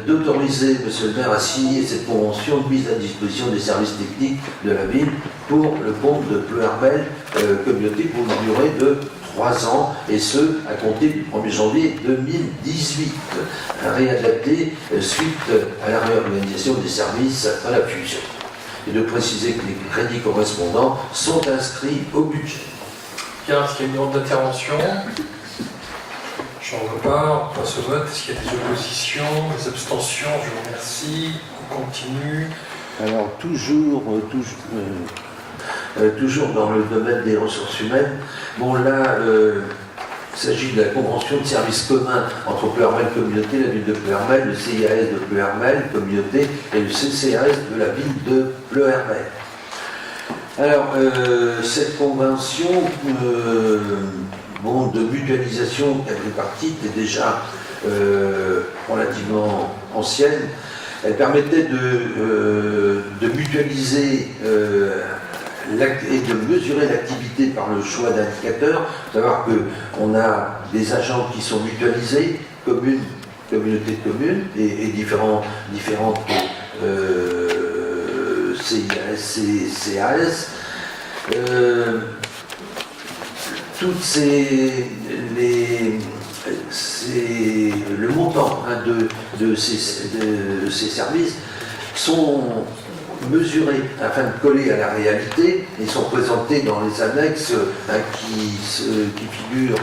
d'autoriser M. le maire à signer cette convention de mise à disposition des services techniques de la ville pour le compte de Pleuhermel Communauté pour une durée de 3 ans, et ce, à compter du 1er janvier 2018, réadapté suite à la réorganisation des services à la fusion. Et de préciser que les crédits correspondants sont inscrits au budget. Bien, est-ce qu'il y a une demande d'intervention? J'en repars, on passe au vote. Est-ce qu'il y a des oppositions, des abstentions? Je vous remercie. On continue. Alors, toujours dans le domaine des ressources humaines, bon là, il s'agit de la convention de service commun entre Pleuhermel Communauté, la ville de Pleuhermel, le CIAS de Pleuhermel Communauté et le CCAS de la ville de Pleuhermel. Alors, cette convention de mutualisation quadripartite est déjà relativement ancienne. Elle permettait de mutualiser et de mesurer l'activité par le choix d'indicateurs. Il faut savoir qu'on a des agents qui sont mutualisés, communes, communautés de communes et différentes CIAS, CAS. Toutes le montant de ces services sont mesurés afin de coller à la réalité et sont présentés dans les annexes qui figurent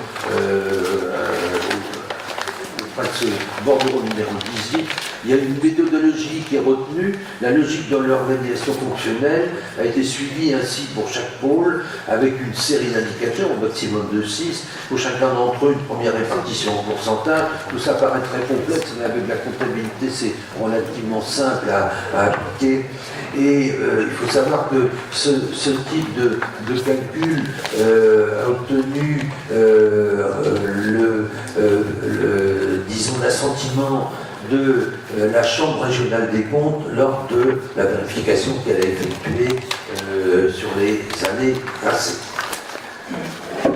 auprès de ce bordereau numéro 18. Il y a une méthodologie qui est retenue. La logique dans l'organisation fonctionnelle a été suivie ainsi pour chaque pôle, avec une série d'indicateurs, au maximum de 6, pour chacun d'entre eux une première répartition en pourcentage. Tout ça paraît très complexe, mais avec la comptabilité, c'est relativement simple à appliquer. Et il faut savoir que ce type de calcul a obtenu disons, l'assentiment de la Chambre régionale des comptes lors de la vérification qu'elle a effectuée sur les années passées.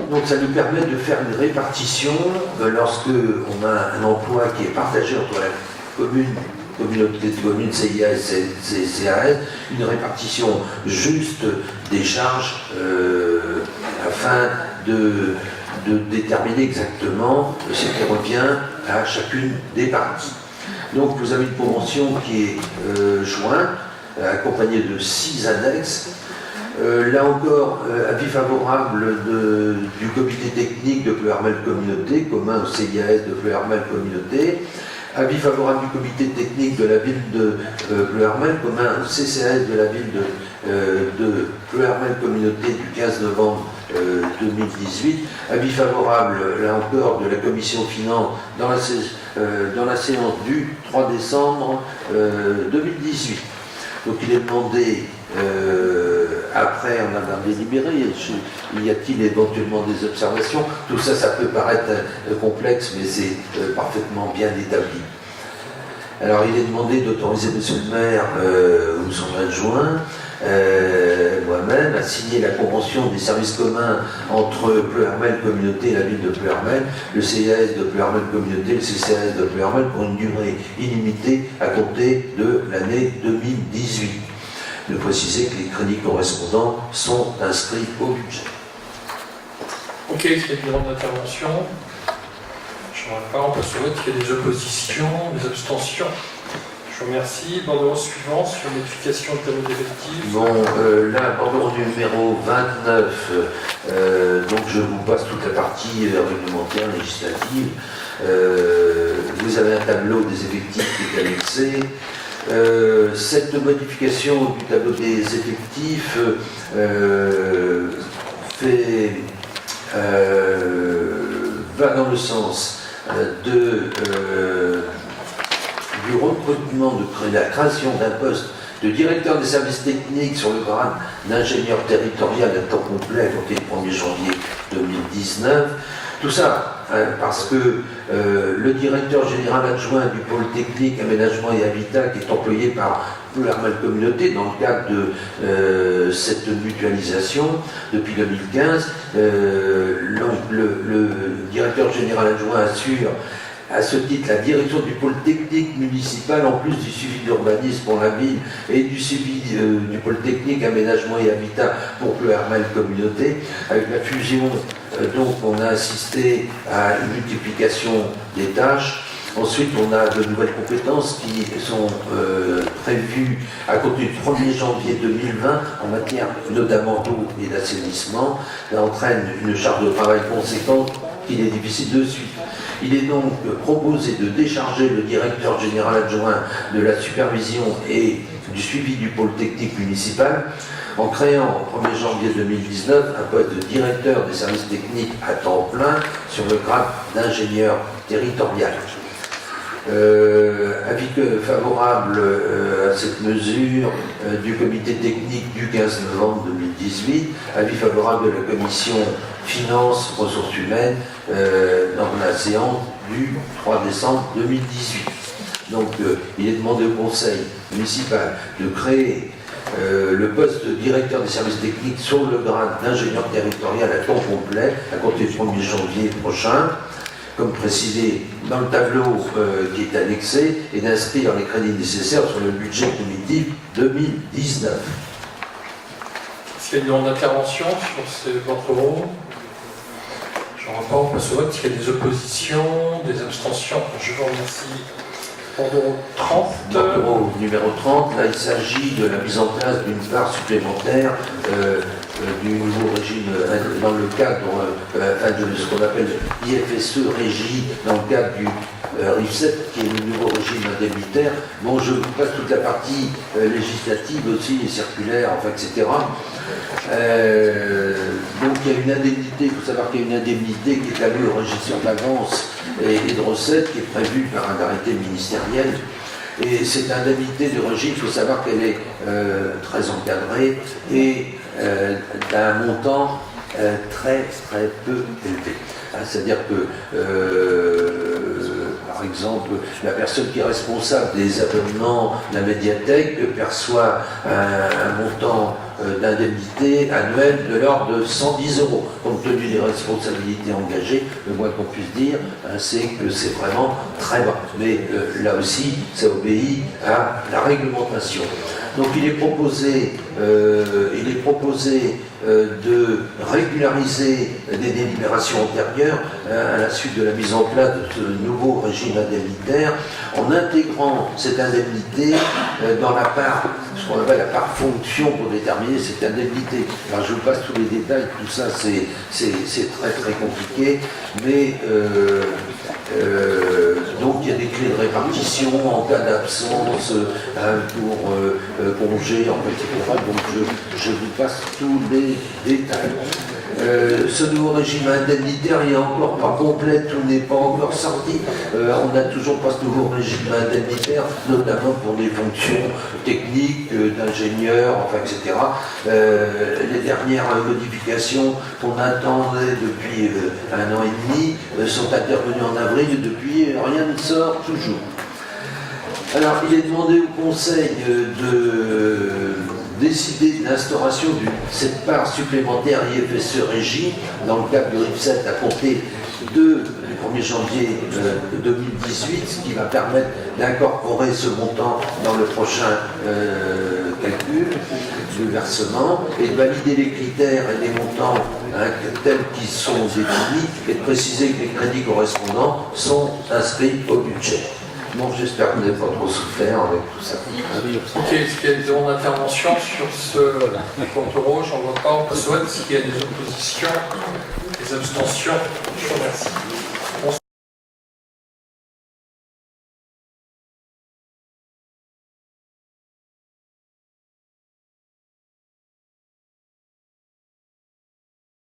Donc ça nous permet de faire une répartition lorsque on a un emploi qui est partagé entre la communauté de communes, CIAS et CAS, une répartition juste des charges afin de déterminer exactement ce qui revient à chacune des parties. Donc vous avez une convention qui est jointe, accompagnée de 6 annexes. Là encore, avis favorable du comité technique de Pleuhermel Communauté, commun au CIAS de Pleuhermel Communauté. Avis favorable du comité technique de la ville de Pleuhermel, commun au CCAS de la ville de Pleuhermel Communauté du 15 novembre 2018. Avis favorable, là encore, de la commission finance dans la séance du 3 décembre 2018. Donc il est demandé, après en avoir délibéré, y a-t-il éventuellement des observations? Tout ça, ça peut paraître complexe, mais c'est parfaitement bien établi. Alors il est demandé d'autoriser M. le maire ou son adjoint, moi-même, à signer la convention des services communs entre Pleuhermel Communauté et la ville de Pleuhermel, le CIAS de Pleuhermel Communauté et le CCAS de Pleuhermel pour une durée illimitée à compter de l'année 2018. De préciser que les crédits correspondants sont inscrits au budget. Ok, c'est une grande intervention. Je ne vois pas, on peut se vote qu'il y a des oppositions, des abstentions. Je vous remercie. Bordereau suivant sur modification de tableau d'effectifs. Bon, là, bordereau numéro 29, donc je vous passe toute la partie réglementaire, législative. Vous avez un tableau des effectifs qui est annexé. Cette modification du tableau des effectifs va dans le sens du recrutement, de la création d'un poste de directeur des services techniques sur le grade d'ingénieur territorial à temps complet à compter du 1er janvier 2019. Tout ça parce que le directeur général adjoint du pôle technique, aménagement et habitat, qui est employé par Pleuhermel Communauté dans le cadre de cette mutualisation depuis 2015, le directeur général adjoint assure à ce titre la direction du pôle technique municipal en plus du suivi d'urbanisme pour la ville et du suivi du pôle technique aménagement et habitat pour Pleuhermel Communauté. Avec la fusion, donc on a assisté à une multiplication des tâches. Ensuite, on a de nouvelles compétences qui sont prévues à compter du 1er janvier 2020 en matière notamment d'eau et d'assainissement. Ça entraîne une charge de travail conséquente qu'il est difficile de suivre. Il est donc proposé de décharger le directeur général adjoint de la supervision et du suivi du pôle technique municipal en créant au 1er janvier 2019 un poste de directeur des services techniques à temps plein sur le grade d'ingénieur territorial. Avis favorable à cette mesure du comité technique du 15 novembre 2018, avis favorable de la commission finances, ressources humaines dans la séance du 3 décembre 2018. Donc il est demandé au conseil municipal de créer le poste de directeur des services techniques sur le grade d'ingénieur territorial à temps complet à compter du 1er janvier prochain, comme précisé dans le tableau qui est annexé, et d'inscrire les crédits nécessaires sur le budget primitif 2019. Est-ce qu'il y a une grande intervention sur ces bordereaux? J'en vois pas, on passe au vote. Est-ce qu'il y a des oppositions, des abstentions? Je vous remercie. Bordereau 30. Bordereau numéro 30, là il s'agit de la mise en place d'une part supplémentaire du nouveau régime dans le cadre de ce qu'on appelle l'IFSE régie dans le cadre du RIF7 qui est le nouveau régime indemnitaire. Bon, je vous passe toute la partie législative aussi, les circulaires, enfin, etc. Donc il y a une indemnité, il faut savoir qu'il y a une indemnité qui est allouée au régisseur d'avance et de recettes qui est prévue par un arrêté ministériel. Et cette indemnité de régime, il faut savoir qu'elle est très encadrée et d'un montant très peu élevé. C'est-à-dire que, par exemple, la personne qui est responsable des abonnements de la médiathèque perçoit un montant d'indemnité annuelle de l'ordre de 110 €. Compte tenu des responsabilités engagées, le moins qu'on puisse dire, c'est que c'est vraiment très bas. Mais là aussi, ça obéit à la réglementation. Donc il est proposé de régulariser des délibérations antérieures à la suite de la mise en place de ce nouveau régime indemnitaire en intégrant cette indemnité dans la part, ce qu'on appelle la part fonction pour déterminer cette indemnité. Alors je vous passe tous les détails, tout ça c'est très compliqué, mais donc il y a des clés de répartition en cas d'absence pour congé, en fait, etc. Donc je vous passe tous les détails. Ce nouveau régime indemnitaire il n'est encore pas complet, tout n'est pas encore sorti. On n'a toujours pas ce nouveau régime indemnitaire, notamment pour des fonctions techniques, d'ingénieurs, enfin, etc. Les dernières modifications qu'on attendait depuis 1 an et demi sont intervenues en avril et depuis rien ne sort toujours. Alors, il est demandé au Conseil de décider de l'instauration de cette part supplémentaire IFSE régie dans le cadre du RIF7 à compter du 1er janvier 2018, ce qui va permettre d'incorporer ce montant dans le prochain calcul de versement et de valider les critères et les montants tels qu'ils sont définis et de préciser que les crédits correspondants sont inscrits au budget. Bon, j'espère que vous n'avez pas trop souffert avec tout ça. Ok, est-ce qu'il y a des demandes d'intervention sur ce bordereau? J'en vois pas. On passe au vote. Est-ce qu'il y a des oppositions, des abstentions? Je vous remercie.